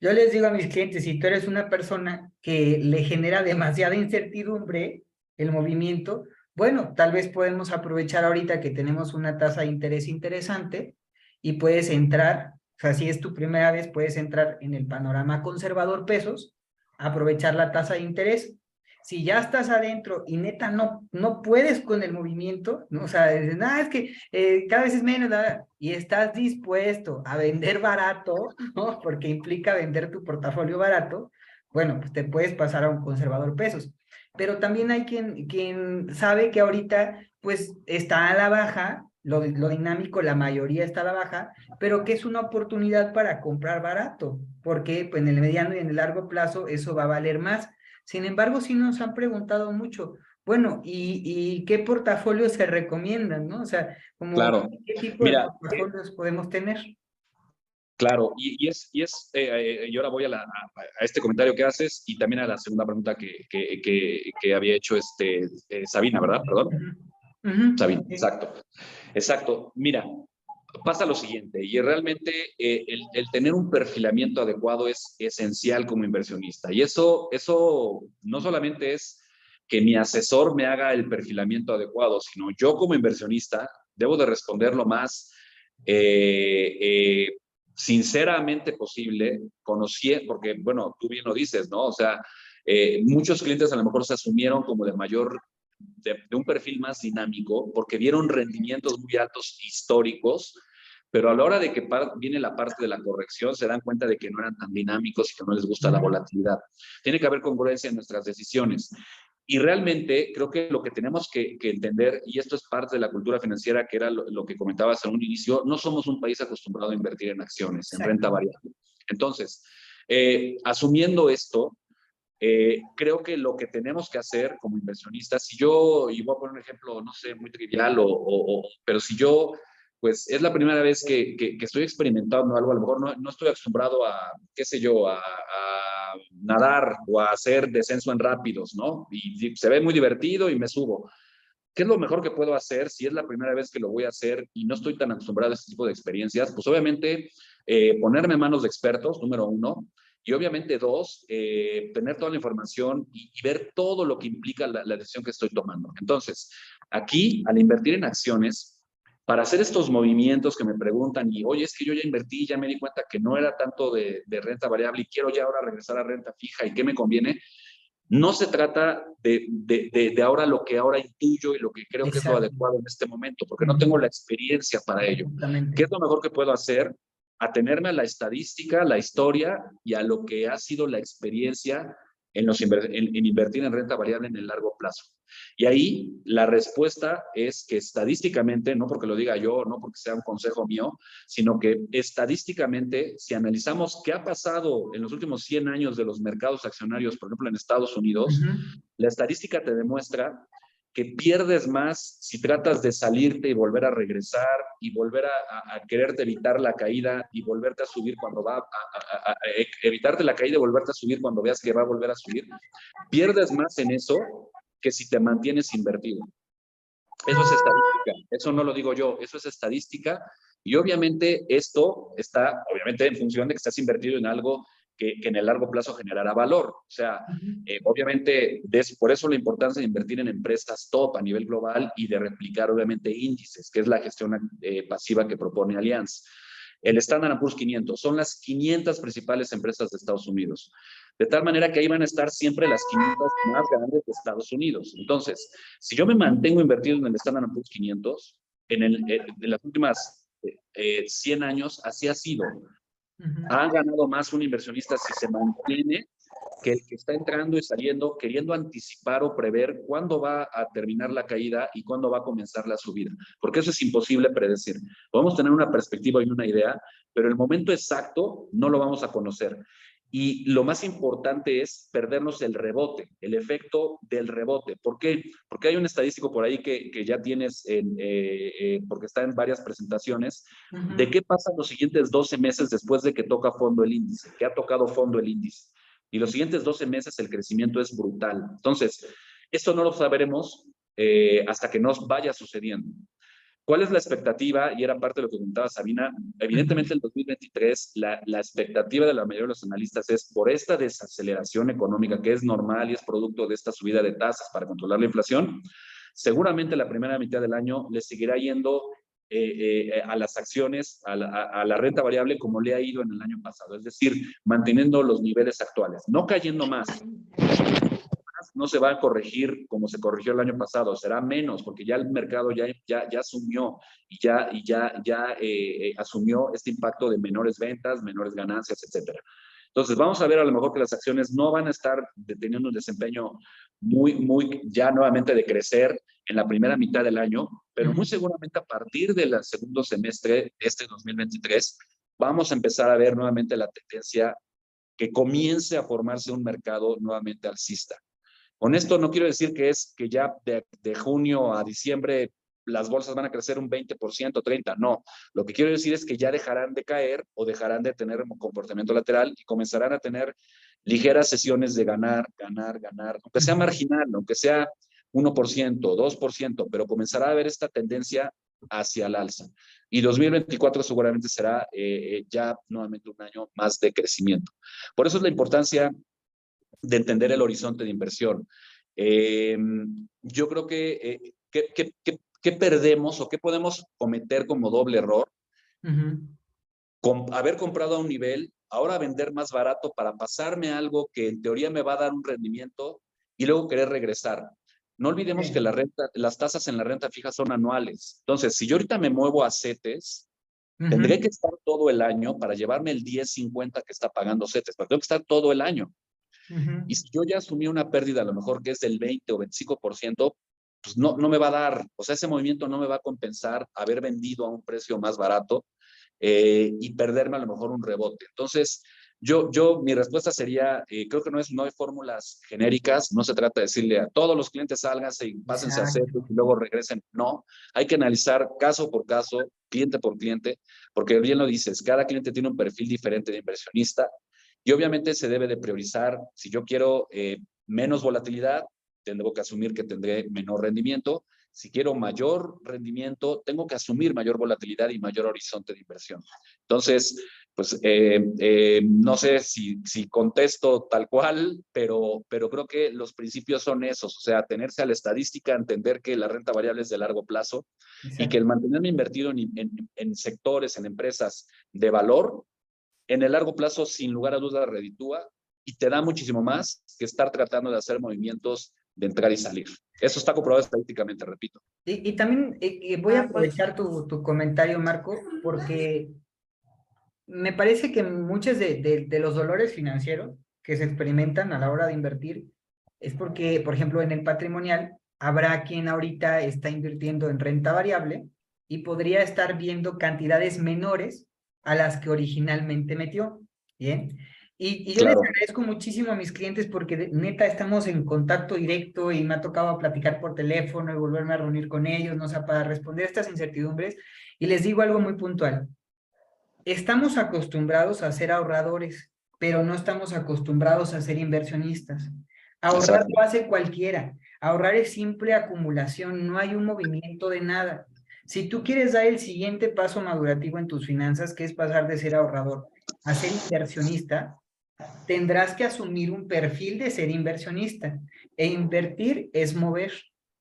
Yo les digo a mis clientes, si tú eres una persona que le genera demasiada incertidumbre el movimiento, bueno, tal vez podemos aprovechar ahorita que tenemos una tasa de interés interesante y puedes entrar, o sea, si es tu primera vez, puedes entrar en el panorama conservador pesos, aprovechar la tasa de interés. Si ya estás adentro y neta no puedes con el movimiento, ¿no? O sea, nada, es que cada vez es menos, ¿verdad? Y estás dispuesto a vender barato, ¿no? Porque implica vender tu portafolio barato, bueno, pues te puedes pasar a un conservador pesos. Pero también hay quien sabe que ahorita, pues, está a la baja, lo dinámico, la mayoría está a la baja, pero que es una oportunidad para comprar barato, porque pues, en el mediano y en el largo plazo eso va a valer más. Sin embargo, sí nos han preguntado mucho, bueno, ¿y qué portafolios se recomiendan, no? O sea, como, Claro. ¿qué tipo de Mira, portafolios podemos tener? claro, y ahora voy a este comentario que haces y también a la segunda pregunta que había hecho Sabina, ¿verdad? Perdón. Sabina, Sí. exacto. Exacto. Mira, pasa lo siguiente, y realmente el tener un perfilamiento adecuado es esencial como inversionista. Y eso no solamente es que mi asesor me haga el perfilamiento adecuado, sino yo como inversionista debo de responder lo más sinceramente posible, porque, bueno, tú bien lo dices, ¿no? O sea, muchos clientes a lo mejor se asumieron como de un perfil más dinámico porque vieron rendimientos muy altos históricos, pero a la hora de que viene la parte de la corrección, se dan cuenta de que no eran tan dinámicos y que no les gusta la volatilidad. Tiene que haber congruencia en nuestras decisiones. Y realmente creo que lo que tenemos que entender, y esto es parte de la cultura financiera, que era lo que comentabas en un inicio, no somos un país acostumbrado a invertir en acciones, en renta variable. Entonces, asumiendo esto, creo que lo que tenemos que hacer como inversionistas, y voy a poner un ejemplo, no sé, muy trivial, pero si yo, pues es la primera vez que estoy experimentando algo, a lo mejor no estoy acostumbrado a, qué sé yo, a nadar o a hacer descenso en rápidos, ¿no? Y se ve muy divertido y me subo. ¿Qué es lo mejor que puedo hacer si es la primera vez que lo voy a hacer y no estoy tan acostumbrado a este tipo de experiencias? Pues obviamente ponerme en manos de expertos, número uno, y obviamente dos, tener toda la información y ver todo lo que implica la decisión que estoy tomando. Entonces, aquí, al invertir en acciones, para hacer estos movimientos que me preguntan y, oye, es que yo ya invertí, ya me di cuenta que no era tanto de renta variable y quiero ya ahora regresar a renta fija y qué me conviene, no se trata de ahora lo que ahora intuyo y lo que creo que es lo Exacto. adecuado en este momento, porque no tengo la experiencia para ello. ¿Qué es lo mejor que puedo hacer? Atenerme a la estadística, la historia y a lo que ha sido la experiencia en invertir en renta variable en el largo plazo. Y ahí la respuesta es que estadísticamente, no porque lo diga yo, no porque sea un consejo mío, sino que estadísticamente, si analizamos qué ha pasado en los últimos 100 años de los mercados accionarios, por ejemplo en Estados Unidos, la estadística te demuestra que pierdes más si tratas de salirte y volver a regresar y volver a quererte evitar la caída y volverte a subir cuando evitarte la caída y volverte a subir cuando veas que va a volver a subir. Pierdes más en eso que si te mantienes invertido. Eso es estadística, eso no lo digo yo, eso es estadística y obviamente esto está obviamente en función de que estás invertido en algo que en el largo plazo generará valor. O sea, obviamente por eso la importancia de invertir en empresas top a nivel global y de replicar obviamente índices, que es la gestión pasiva que propone Allianz. El Standard & Poor's 500 son las 500 principales empresas de Estados Unidos. De tal manera que ahí van a estar siempre las 500 más grandes de Estados Unidos. Entonces, si yo me mantengo invertido en el Standard & Poor's 500, en las últimas 100 años, así ha sido. Ha ganado más un inversionista si se mantiene que el que está entrando y saliendo queriendo anticipar o prever cuándo va a terminar la caída y cuándo va a comenzar la subida, porque eso es imposible predecir. Podemos tener una perspectiva y una idea, pero el momento exacto no lo vamos a conocer. Y lo más importante es perdernos el rebote, el efecto del rebote. ¿Por qué? Porque hay un estadístico por ahí que ya tienes, porque está en varias presentaciones, de qué pasa los siguientes 12 meses después de que toca fondo el índice, que ha tocado fondo el índice. Y los siguientes 12 meses el crecimiento es brutal. Entonces, esto no lo sabremos hasta que nos vaya sucediendo. ¿Cuál es la expectativa? Y era parte de lo que comentaba Sabina. Evidentemente, el 2023, la expectativa de la mayoría de los analistas es por esta desaceleración económica que es normal y es producto de esta subida de tasas para controlar la inflación. Seguramente la primera mitad del año le seguirá yendo a las acciones, a la renta variable como le ha ido en el año pasado. Es decir, manteniendo los niveles actuales, no cayendo más. No se va a corregir como se corrigió el año pasado, será menos porque ya el mercado ya asumió y ya asumió este impacto de menores ventas, menores ganancias, etcétera. Entonces vamos a ver a lo mejor que las acciones no van a estar teniendo un desempeño muy ya nuevamente de crecer en la primera mitad del año, pero muy seguramente a partir del segundo semestre de 2023 vamos a empezar a ver nuevamente la tendencia que comience a formarse un mercado nuevamente alcista. Con esto no quiero decir que ya de junio a diciembre las bolsas van a crecer un 20%, 30%, no. Lo que quiero decir es que ya dejarán de caer o dejarán de tener un comportamiento lateral y comenzarán a tener ligeras sesiones de ganar, aunque sea marginal, aunque sea 1%, 2%, pero comenzará a haber esta tendencia hacia el alza. Y 2024 seguramente será ya nuevamente un año más de crecimiento. Por eso es la importancia de entender el horizonte de inversión. Yo creo que ¿qué perdemos o qué podemos cometer como doble error? Haber comprado a un nivel, ahora vender más barato para pasarme algo que en teoría me va a dar un rendimiento y luego querer regresar. No olvidemos que las tasas en la renta fija son anuales. Entonces, si yo ahorita me muevo a CETES, Tendré que estar todo el año para llevarme el 10.50 que está pagando CETES, pero tengo que estar todo el año. Y si yo ya asumí una pérdida, a lo mejor que es del 20 o 25%, pues no me va a dar, o sea, ese movimiento no me va a compensar haber vendido a un precio más barato y perderme a lo mejor un rebote. Entonces, mi respuesta sería, creo que no hay fórmulas genéricas, no se trata de decirle a todos los clientes sálganse y pásense a hacer y luego regresen. No, hay que analizar caso por caso, cliente por cliente, porque bien lo dices, cada cliente tiene un perfil diferente de inversionista y obviamente se debe de priorizar. Si yo quiero menos volatilidad, tengo que asumir que tendré menor rendimiento. Si quiero mayor rendimiento, tengo que asumir mayor volatilidad y mayor horizonte de inversión. Entonces, pues no sé si contesto tal cual, pero creo que los principios son esos, o sea, tenerse a la estadística, entender que la renta variable es de largo plazo. Exacto. Y que el mantenerme invertido en sectores, en empresas de valor, en el largo plazo, sin lugar a dudas, reditúa y te da muchísimo más que estar tratando de hacer movimientos de entrar y salir. Eso está comprobado estadísticamente, repito. Y también voy a aprovechar tu comentario, Marco, porque me parece que muchos de los dolores financieros que se experimentan a la hora de invertir es porque, por ejemplo, en el patrimonial, habrá quien ahorita está invirtiendo en renta variable y podría estar viendo cantidades menores a las que originalmente metió. ¿Bien? Y yo les agradezco muchísimo a mis clientes porque neta estamos en contacto directo y me ha tocado platicar por teléfono y volverme a reunir con ellos, ¿no? O sea, para responder estas incertidumbres. Y les digo algo muy puntual. Estamos acostumbrados a ser ahorradores, pero no estamos acostumbrados a ser inversionistas. Ahorrar lo hace cualquiera. Ahorrar es simple acumulación, no hay un movimiento de nada. Si tú quieres dar el siguiente paso madurativo en tus finanzas, que es pasar de ser ahorrador a ser inversionista, tendrás que asumir un perfil de ser inversionista. E invertir es mover.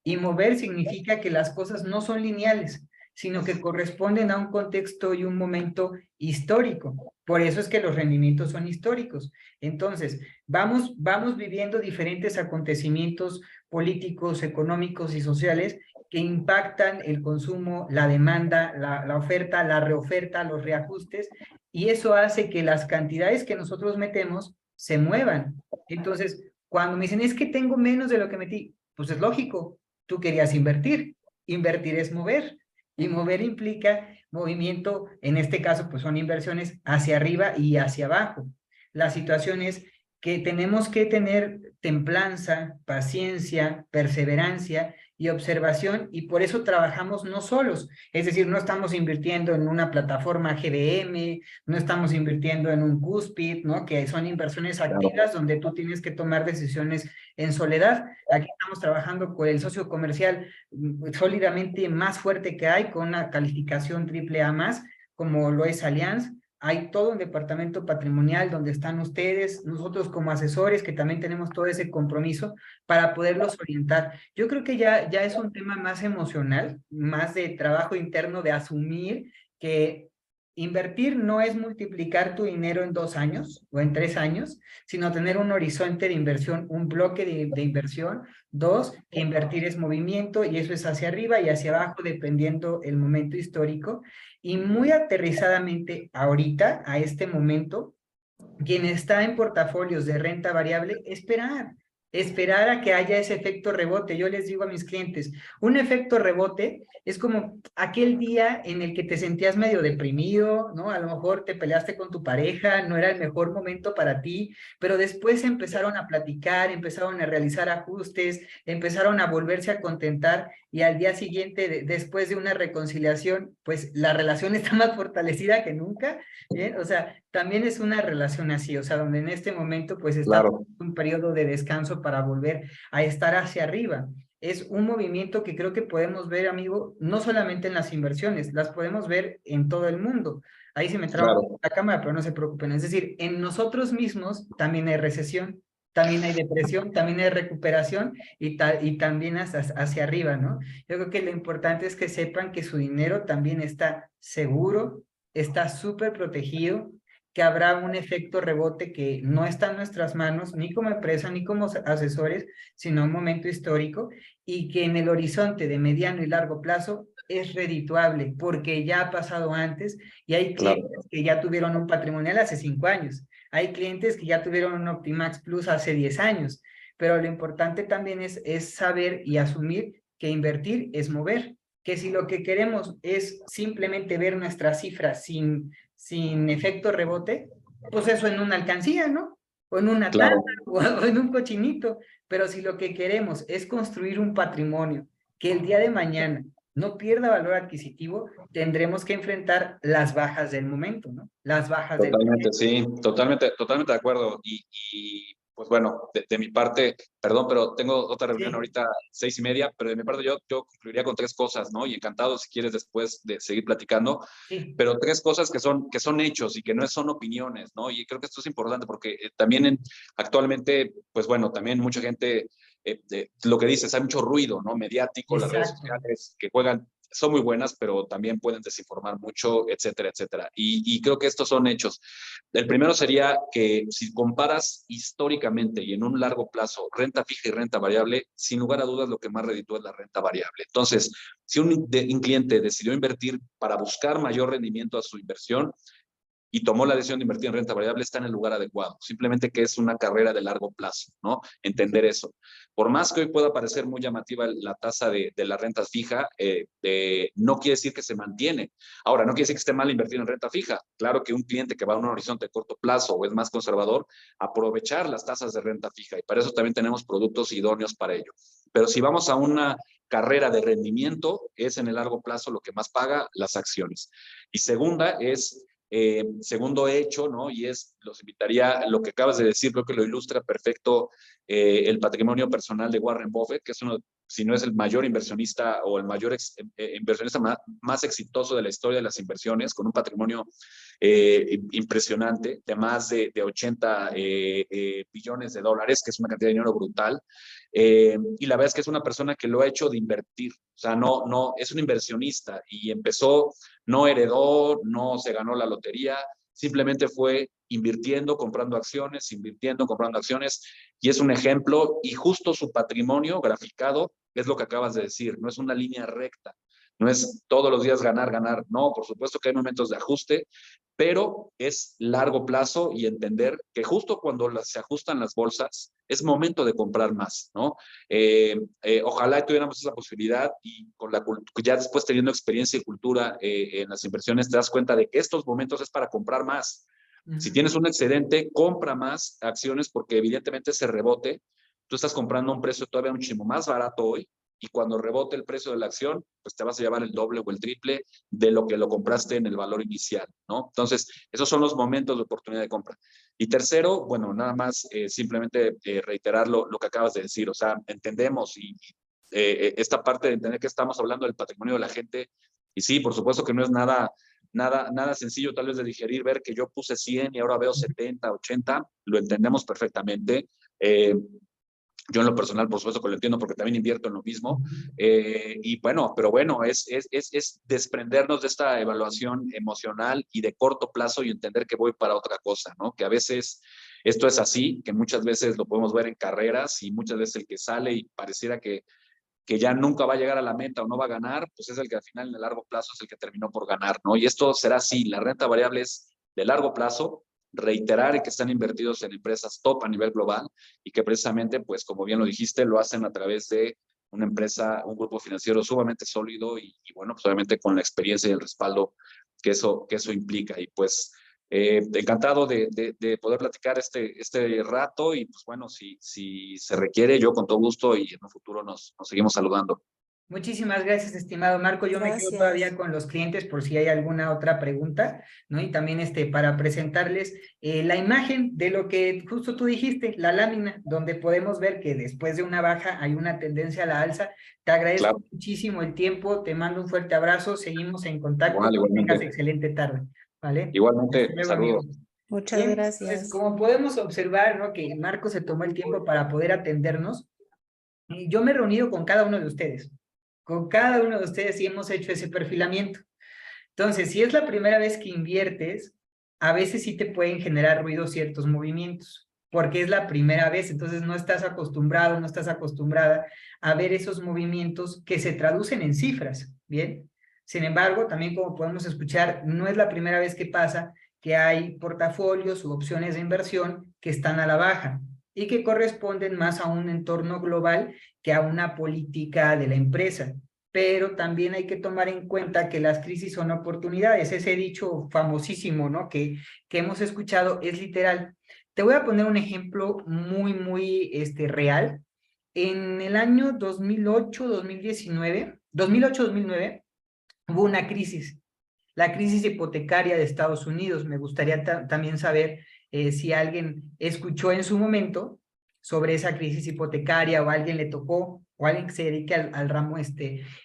Y mover significa que las cosas no son lineales, sino que corresponden a un contexto y un momento histórico. Por eso es que los rendimientos son históricos. Entonces, vamos viviendo diferentes acontecimientos políticos, económicos y sociales que impactan el consumo, la demanda, la oferta, la reoferta, los reajustes, y eso hace que las cantidades que nosotros metemos se muevan. Entonces, cuando me dicen, es que tengo menos de lo que metí, pues es lógico, tú querías invertir. Invertir es mover. Y mover implica movimiento, en este caso, pues son inversiones hacia arriba y hacia abajo. La situación es que tenemos que tener templanza, paciencia, perseverancia y observación, y por eso trabajamos no solos, es decir, no estamos invirtiendo en una plataforma GBM, no estamos invirtiendo en un Cuspid, ¿no? Que son inversiones activas donde tú tienes que tomar decisiones en soledad. Aquí estamos trabajando con el socio comercial sólidamente más fuerte que hay, con una calificación AAA+, como lo es Allianz. Hay todo un departamento patrimonial donde están ustedes, nosotros como asesores, que también tenemos todo ese compromiso para poderlos orientar. Yo creo que ya es un tema más emocional, más de trabajo interno, de asumir que invertir no es multiplicar tu dinero en 2 años o en 3 años, sino tener un horizonte de inversión, un bloque de inversión. 2, que invertir es movimiento y eso es hacia arriba y hacia abajo dependiendo el momento histórico. Y muy aterrizadamente ahorita, a este momento, quien está en portafolios de renta variable, esperar a que haya ese efecto rebote. Yo les digo a mis clientes, un efecto rebote es como aquel día en el que te sentías medio deprimido, ¿no? A lo mejor te peleaste con tu pareja, no era el mejor momento para ti, pero después empezaron a platicar, empezaron a realizar ajustes, empezaron a volverse a contentar y al día siguiente, después de una reconciliación, pues la relación está más fortalecida que nunca, ¿bien? O sea, también es una relación así, o sea, donde en este momento pues está un periodo de descanso para volver a estar hacia arriba. Es un movimiento que creo que podemos ver, amigo, no solamente en las inversiones, las podemos ver en todo el mundo. Ahí se me traba la cámara, pero no se preocupen. Es decir, en nosotros mismos también hay recesión, también hay depresión, también hay recuperación y también hacia arriba, ¿no? Yo creo que lo importante es que sepan que su dinero también está seguro, está súper protegido, que habrá un efecto rebote que no está en nuestras manos, ni como empresa, ni como asesores, sino un momento histórico, y que en el horizonte de mediano y largo plazo es redituable porque ya ha pasado antes y hay Claro. clientes que ya tuvieron un patrimonial hace 5 años, hay clientes que ya tuvieron un Optimax Plus hace 10 años, pero lo importante también es saber y asumir que invertir es mover, que si lo que queremos es simplemente ver nuestras cifras sin efecto rebote, pues eso en una alcancía, ¿no? O en una tanda, Claro. o en un cochinito, pero si lo que queremos es construir un patrimonio que el día de mañana no pierda valor adquisitivo, tendremos que enfrentar las bajas del momento, ¿no? Las bajas del Totalmente, momento. sí, totalmente de acuerdo. Pues bueno, de mi parte, perdón, pero tengo otra reunión Sí, ahorita 6:30, pero de mi parte yo concluiría con 3 cosas, ¿no? Y encantado si quieres después de seguir platicando, sí, pero 3 cosas que son hechos y que no son opiniones, ¿no? Y creo que esto es importante porque también actualmente, pues bueno, también mucha gente, lo que dices, hay mucho ruido, ¿no? Mediático, las redes exacto. sociales que juegan son muy buenas, pero también pueden desinformar mucho, etcétera, etcétera. Y creo que estos son hechos. El primero sería que si comparas históricamente y en un largo plazo renta fija y renta variable, sin lugar a dudas lo que más reditúa es la renta variable. Entonces, si un cliente decidió invertir para buscar mayor rendimiento a su inversión, y tomó la decisión de invertir en renta variable, está en el lugar adecuado. Simplemente que es una carrera de largo plazo, ¿no? Entender eso. Por más que hoy pueda parecer muy llamativa la tasa de la renta fija, no quiere decir que se mantiene. Ahora, no quiere decir que esté mal invertir en renta fija. Claro que un cliente que va a un horizonte de corto plazo o es más conservador, aprovechar las tasas de renta fija. Y para eso también tenemos productos idóneos para ello. Pero si vamos a una carrera de rendimiento, es en el largo plazo lo que más paga las acciones. Y segunda es segundo hecho, ¿no? Y los invitaría, lo que acabas de decir, creo que lo ilustra perfecto el patrimonio personal de Warren Buffett, que es uno, si no es el mayor inversionista o el mayor inversionista más exitoso de la historia de las inversiones, con un patrimonio impresionante de más de 80 billones de dólares, que es una cantidad de dinero brutal. Y la verdad es que es una persona que lo ha hecho de invertir, o sea, no, es un inversionista y empezó, no heredó, no se ganó la lotería, simplemente fue invirtiendo, comprando acciones, invirtiendo, comprando acciones, y es un ejemplo, y justo su patrimonio graficado es lo que acabas de decir, no es una línea recta, no es todos los días ganar, ganar, no, por supuesto que hay momentos de ajuste, pero es largo plazo y entender que justo cuando se ajustan las bolsas, es momento de comprar más, ¿no? Ojalá tuviéramos esa posibilidad y ya después teniendo experiencia y cultura en las inversiones, te das cuenta de que estos momentos es para comprar más. Si tienes un excedente, compra más acciones porque evidentemente ese rebote, tú estás comprando a un precio todavía muchísimo más barato hoy y cuando rebote el precio de la acción, pues te vas a llevar el doble o el triple de lo que lo compraste en el valor inicial, ¿no? Entonces, esos son los momentos de oportunidad de compra. Y tercero, bueno, nada más simplemente reiterar lo que acabas de decir, o sea, entendemos y esta parte de entender que estamos hablando del patrimonio de la gente, y sí, por supuesto que no es nada sencillo tal vez de digerir, ver que yo puse 100 y ahora veo 70, 80, lo entendemos perfectamente. Yo en lo personal, por supuesto que lo entiendo porque también invierto en lo mismo. Y bueno, pero bueno, es desprendernos de esta evaluación emocional y de corto plazo y entender que voy para otra cosa, ¿no? Que a veces esto es así, que muchas veces lo podemos ver en carreras y muchas veces el que sale y pareciera que ya nunca va a llegar a la meta o no va a ganar, pues es el que al final en el largo plazo es el que terminó por ganar, ¿no? Y esto será así, la renta variable es de largo plazo, reiterar que están invertidos en empresas top a nivel global y que precisamente, pues como bien lo dijiste, lo hacen a través de una empresa, un grupo financiero sumamente sólido y bueno, pues obviamente con la experiencia y el respaldo que eso implica. Y pues encantado de poder platicar este rato y pues bueno, si se requiere, yo con todo gusto y en un futuro nos seguimos saludando. Muchísimas gracias, estimado Marco. Yo me quedo todavía Gracias. con los clientes por si hay alguna otra pregunta, ¿no? Y también para presentarles la imagen de lo que justo tú dijiste, la lámina, donde podemos ver que después de una baja hay una tendencia a la alza. Te agradezco Claro, muchísimo el tiempo, te mando un fuerte abrazo, seguimos en contacto, que tengas igualmente. excelente tarde, ¿vale? Hasta Igualmente, luego, amigo. saludos. Muchas Bien, pues gracias. como podemos observar, ¿no? Que Marco se tomó el tiempo para poder atendernos. Y yo me he reunido con cada uno de ustedes. Con cada uno de ustedes y hemos hecho ese perfilamiento. Entonces, si es la primera vez que inviertes, a veces sí te pueden generar ruido ciertos movimientos, porque es la primera vez, entonces no estás acostumbrado, no estás acostumbrada a ver esos movimientos que se traducen en cifras, ¿bien? Sin embargo, también como podemos escuchar, no es la primera vez que pasa que hay portafolios u opciones de inversión que están a la baja y que corresponden más a un entorno global que a una política de la empresa. Pero también hay que tomar en cuenta que las crisis son oportunidades. Ese dicho famosísimo, ¿no? que hemos escuchado es literal. Te voy a poner un ejemplo muy real. En el año 2008-2009, hubo una crisis, la crisis hipotecaria de Estados Unidos. Me gustaría también saber si alguien escuchó en su momento sobre esa crisis hipotecaria o alguien le tocó o alguien que se dedique al ramo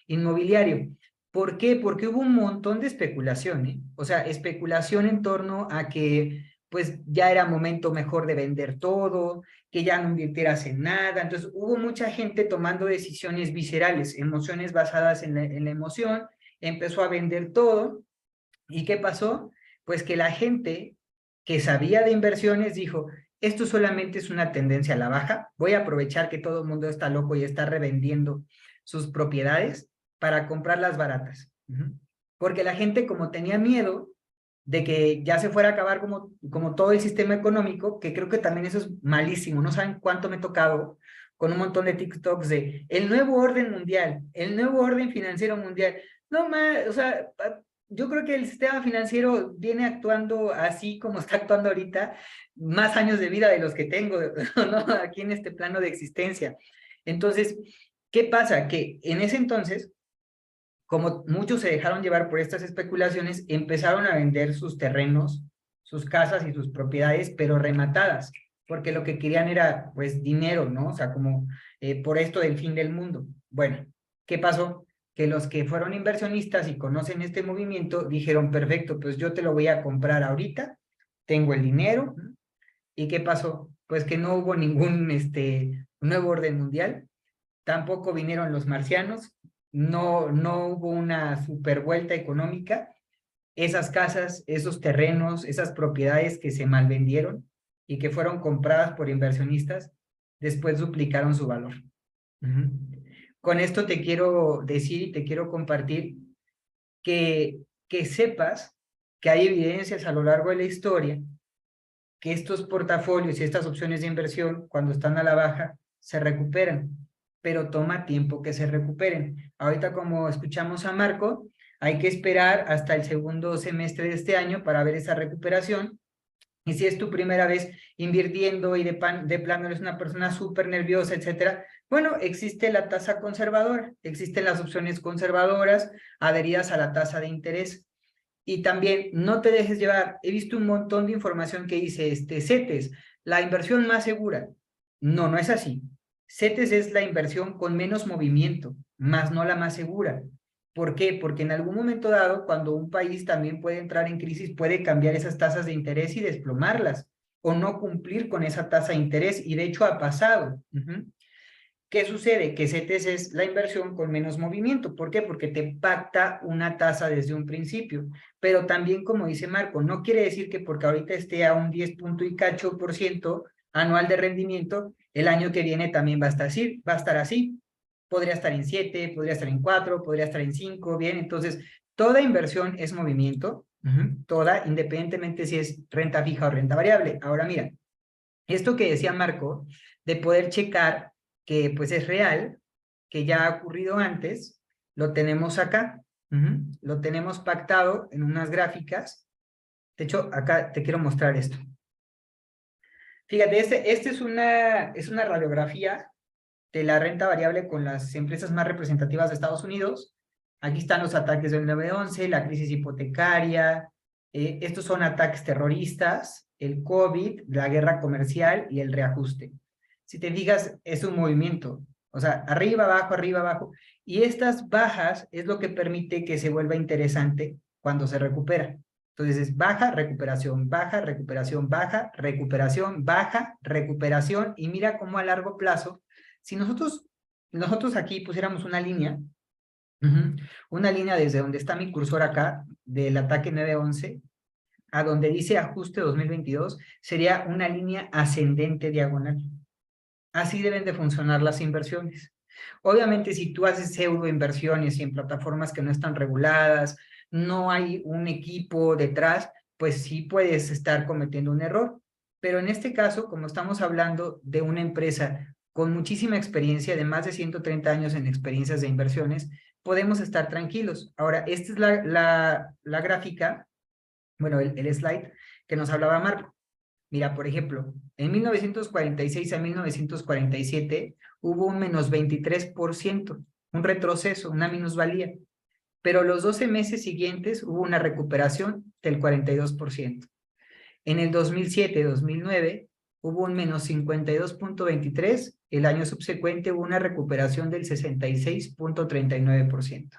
inmobiliario. ¿Por qué? Porque hubo un montón de especulación, ¿eh? O sea, especulación en torno a que pues ya era momento mejor de vender todo, que ya no invirtieras en nada. Entonces hubo mucha gente tomando decisiones viscerales, emociones basadas en la emoción, empezó a vender todo. ¿Y qué pasó? Pues que la gente que sabía de inversiones dijo, esto solamente es una tendencia a la baja, voy a aprovechar que todo el mundo está loco y está revendiendo sus propiedades para comprarlas baratas. Porque la gente, como tenía miedo de que ya se fuera a acabar como todo el sistema económico, que creo que también eso es malísimo, no saben cuánto me he tocado con un montón de TikToks de el nuevo orden mundial, el nuevo orden financiero mundial. No más, o sea, yo creo que el sistema financiero viene actuando así como está actuando ahorita, más años de vida de los que tengo, ¿no? Aquí en este plano de existencia. Entonces, ¿qué pasa? Que en ese entonces, como muchos se dejaron llevar por estas especulaciones, empezaron a vender sus terrenos, sus casas y sus propiedades, pero rematadas, porque lo que querían era, pues, dinero, ¿no? O sea, como por esto del fin del mundo. Bueno, ¿qué pasó? Que los que fueron inversionistas y conocen este movimiento dijeron, perfecto, pues yo te lo voy a comprar ahorita, tengo el dinero. ¿Y qué pasó? Pues que no hubo ningún nuevo orden mundial, tampoco vinieron los marcianos, no hubo una super vuelta económica. Esas casas, esos terrenos, esas propiedades que se malvendieron y que fueron compradas por inversionistas, después duplicaron su valor. Con esto te quiero decir y te quiero compartir que sepas que hay evidencias a lo largo de la historia que estos portafolios y estas opciones de inversión, cuando están a la baja, se recuperan, pero toma tiempo que se recuperen. Ahorita, como escuchamos a Marco, hay que esperar hasta el segundo semestre de este año para ver esa recuperación. Y si es tu primera vez invirtiendo y de plano eres una persona súper nerviosa, etcétera, bueno, existe la tasa conservadora, existen las opciones conservadoras adheridas a la tasa de interés. Y también no te dejes llevar. He visto un montón de información que dice, CETES, la inversión más segura. No, no es así. CETES es la inversión con menos movimiento, más no la más segura. ¿Por qué? Porque en algún momento dado, cuando un país también puede entrar en crisis, puede cambiar esas tasas de interés y desplomarlas, o no cumplir con esa tasa de interés, y de hecho ha pasado. ¿Qué sucede? Que CETES es la inversión con menos movimiento. ¿Por qué? Porque te pacta una tasa desde un principio. Pero también, como dice Marco, no quiere decir que porque ahorita esté a un 10% anual de rendimiento, el año que viene también va a estar así. Podría estar en 7, podría estar en 4, podría estar en 5, bien. Entonces, toda inversión es movimiento, toda, independientemente si es renta fija o renta variable. Ahora mira, esto que decía Marco, de poder checar que pues es real, que ya ha ocurrido antes, lo tenemos acá, lo tenemos pactado en unas gráficas. De hecho, acá te quiero mostrar esto. Fíjate, este es una radiografía de la renta variable con las empresas más representativas de Estados Unidos. Aquí están los ataques del 9/11, la crisis hipotecaria, estos son ataques terroristas, el COVID, la guerra comercial y el reajuste. Si te fijas, es un movimiento, o sea, arriba, abajo, y estas bajas es lo que permite que se vuelva interesante cuando se recupera. Entonces es baja, recuperación, baja, recuperación, baja, recuperación, baja, recuperación, y mira cómo a largo plazo, si nosotros aquí pusiéramos una línea, una línea desde donde está mi cursor acá, del ataque 9/11, a donde dice ajuste 2022, sería una línea ascendente diagonal. Así deben de funcionar las inversiones. Obviamente, si tú haces pseudo inversiones y en plataformas que no están reguladas, no hay un equipo detrás, pues sí puedes estar cometiendo un error. Pero en este caso, como estamos hablando de una empresa con muchísima experiencia, de más de 130 años en experiencias de inversiones, podemos estar tranquilos. Ahora, esta es la gráfica, bueno, el slide que nos hablaba Marco. Mira, por ejemplo, en 1946 a 1947 hubo un menos 23%, un retroceso, una minusvalía, pero los 12 meses siguientes hubo una recuperación del 42%. En el 2007-2009 hubo un menos 52.23%, el año subsecuente hubo una recuperación del 66.39%.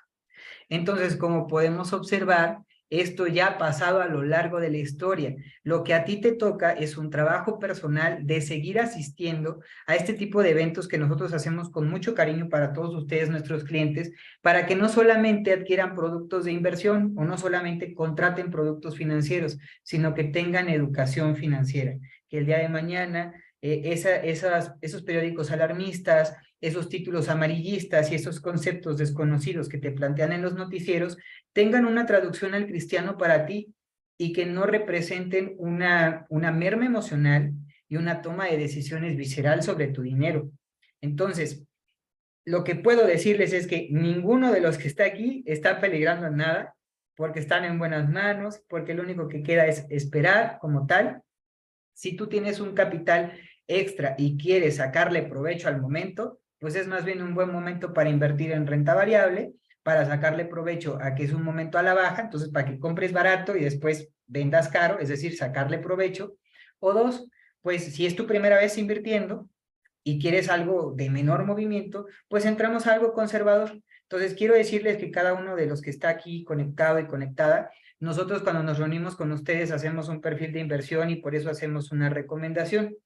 Entonces, como podemos observar, esto ya ha pasado a lo largo de la historia. Lo que a ti te toca es un trabajo personal de seguir asistiendo a este tipo de eventos que nosotros hacemos con mucho cariño para todos ustedes, nuestros clientes, para que no solamente adquieran productos de inversión o no solamente contraten productos financieros, sino que tengan educación financiera, que el día de mañana esos periódicos alarmistas, esos títulos amarillistas y esos conceptos desconocidos que te plantean en los noticieros tengan una traducción al cristiano para ti y que no representen una merma emocional y una toma de decisiones visceral sobre tu dinero. Entonces, lo que puedo decirles es que ninguno de los que está aquí está peligrando en nada, porque están en buenas manos, porque lo único que queda es esperar como tal. Si tú tienes un capital extra y quieres sacarle provecho al momento, pues es más bien un buen momento para invertir en renta variable, para sacarle provecho a que es un momento a la baja, entonces para que compres barato y después vendas caro, es decir, sacarle provecho. O dos, pues si es tu primera vez invirtiendo y quieres algo de menor movimiento, pues entramos a algo conservador. Entonces quiero decirles que cada uno de los que está aquí conectado y conectada, nosotros cuando nos reunimos con ustedes hacemos un perfil de inversión y por eso hacemos una recomendación.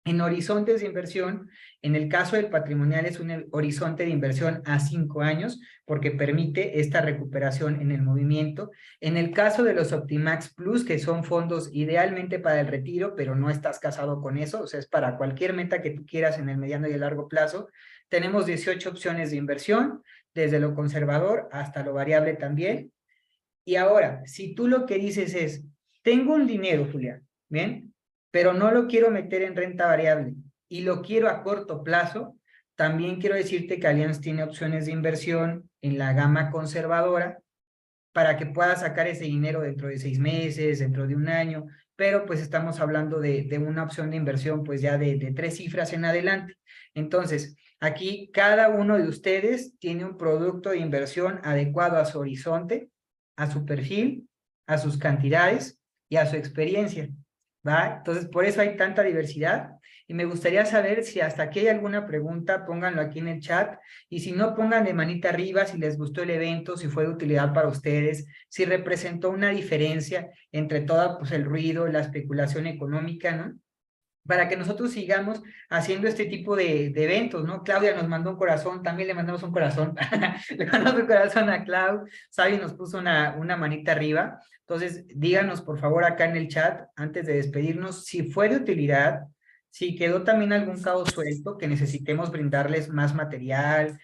En horizontes de inversión, en el caso del patrimonial es un horizonte de inversión a 5 años porque permite esta recuperación en el movimiento. En el caso de los Optimax Plus, que son fondos idealmente para el retiro, pero no estás casado con eso, o sea, es para cualquier meta que tú quieras en el mediano y el largo plazo, tenemos 18 opciones de inversión, desde lo conservador hasta lo variable también. Y ahora, si tú lo que dices es, tengo un dinero, Julián, ¿bien? Pero no lo quiero meter en renta variable y lo quiero a corto plazo, también quiero decirte que Allianz tiene opciones de inversión en la gama conservadora para que puedas sacar ese dinero dentro de 6 meses, dentro de un año, pero pues estamos hablando de una opción de inversión pues ya de 3 cifras en adelante. Entonces, aquí cada uno de ustedes tiene un producto de inversión adecuado a su horizonte, a su perfil, a sus cantidades y a su experiencia, ¿va? Entonces, por eso hay tanta diversidad y me gustaría saber si hasta aquí hay alguna pregunta, pónganlo aquí en el chat y si no, pongan de manita arriba si les gustó el evento, si fue de utilidad para ustedes, si representó una diferencia entre todo pues, el ruido, la especulación económica, ¿no? Para que nosotros sigamos haciendo este tipo de eventos, ¿no? Claudia nos mandó un corazón, también le mandamos un corazón, le mandamos un corazón a Clau, Sabi nos puso una manita arriba, entonces díganos por favor acá en el chat, antes de despedirnos, si fue de utilidad, si quedó también algún cabo suelto que necesitemos brindarles más material,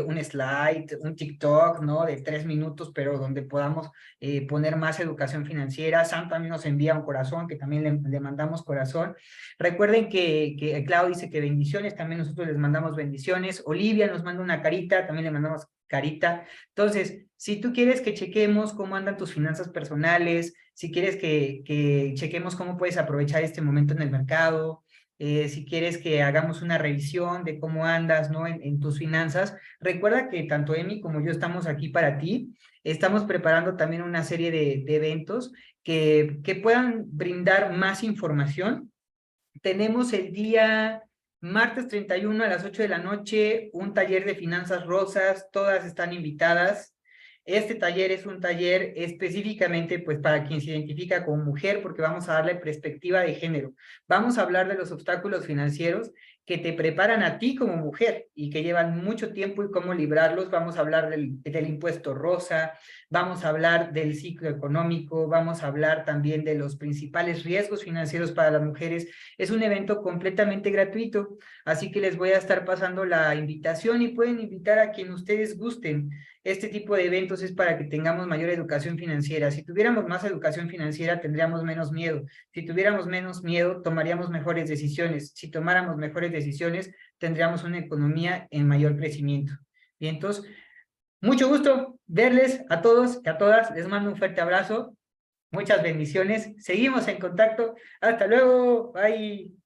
un slide, un TikTok, ¿no? De 3 minutos, pero donde podamos poner más educación financiera. Sam también nos envía un corazón, que también le mandamos corazón. Recuerden que Clau dice que bendiciones, también nosotros les mandamos bendiciones. Olivia nos manda una carita, también le mandamos carita. Entonces, si tú quieres que chequemos cómo andan tus finanzas personales, si quieres que chequemos cómo puedes aprovechar este momento en el mercado, si quieres que hagamos una revisión de cómo andas, ¿no? En tus finanzas, recuerda que tanto Emi como yo estamos aquí para ti. Estamos preparando también una serie de eventos que puedan brindar más información. Tenemos el día martes 31 a las 8 de la noche un taller de finanzas rosas, todas están invitadas. Este taller es un taller específicamente pues para quien se identifica como mujer porque vamos a darle perspectiva de género. Vamos a hablar de los obstáculos financieros que te preparan a ti como mujer y que llevan mucho tiempo y cómo librarlos. Vamos a hablar del impuesto rosa, vamos a hablar del ciclo económico, vamos a hablar también de los principales riesgos financieros para las mujeres. Es un evento completamente gratuito, así que les voy a estar pasando la invitación y pueden invitar a quien ustedes gusten. Este tipo de eventos es para que tengamos mayor educación financiera. Si tuviéramos más educación financiera, tendríamos menos miedo. Si tuviéramos menos miedo, tomaríamos mejores decisiones. Si tomáramos mejores decisiones, tendríamos una economía en mayor crecimiento. Y entonces, mucho gusto verles a todos y a todas. Les mando un fuerte abrazo. Muchas bendiciones. Seguimos en contacto. Hasta luego. Bye.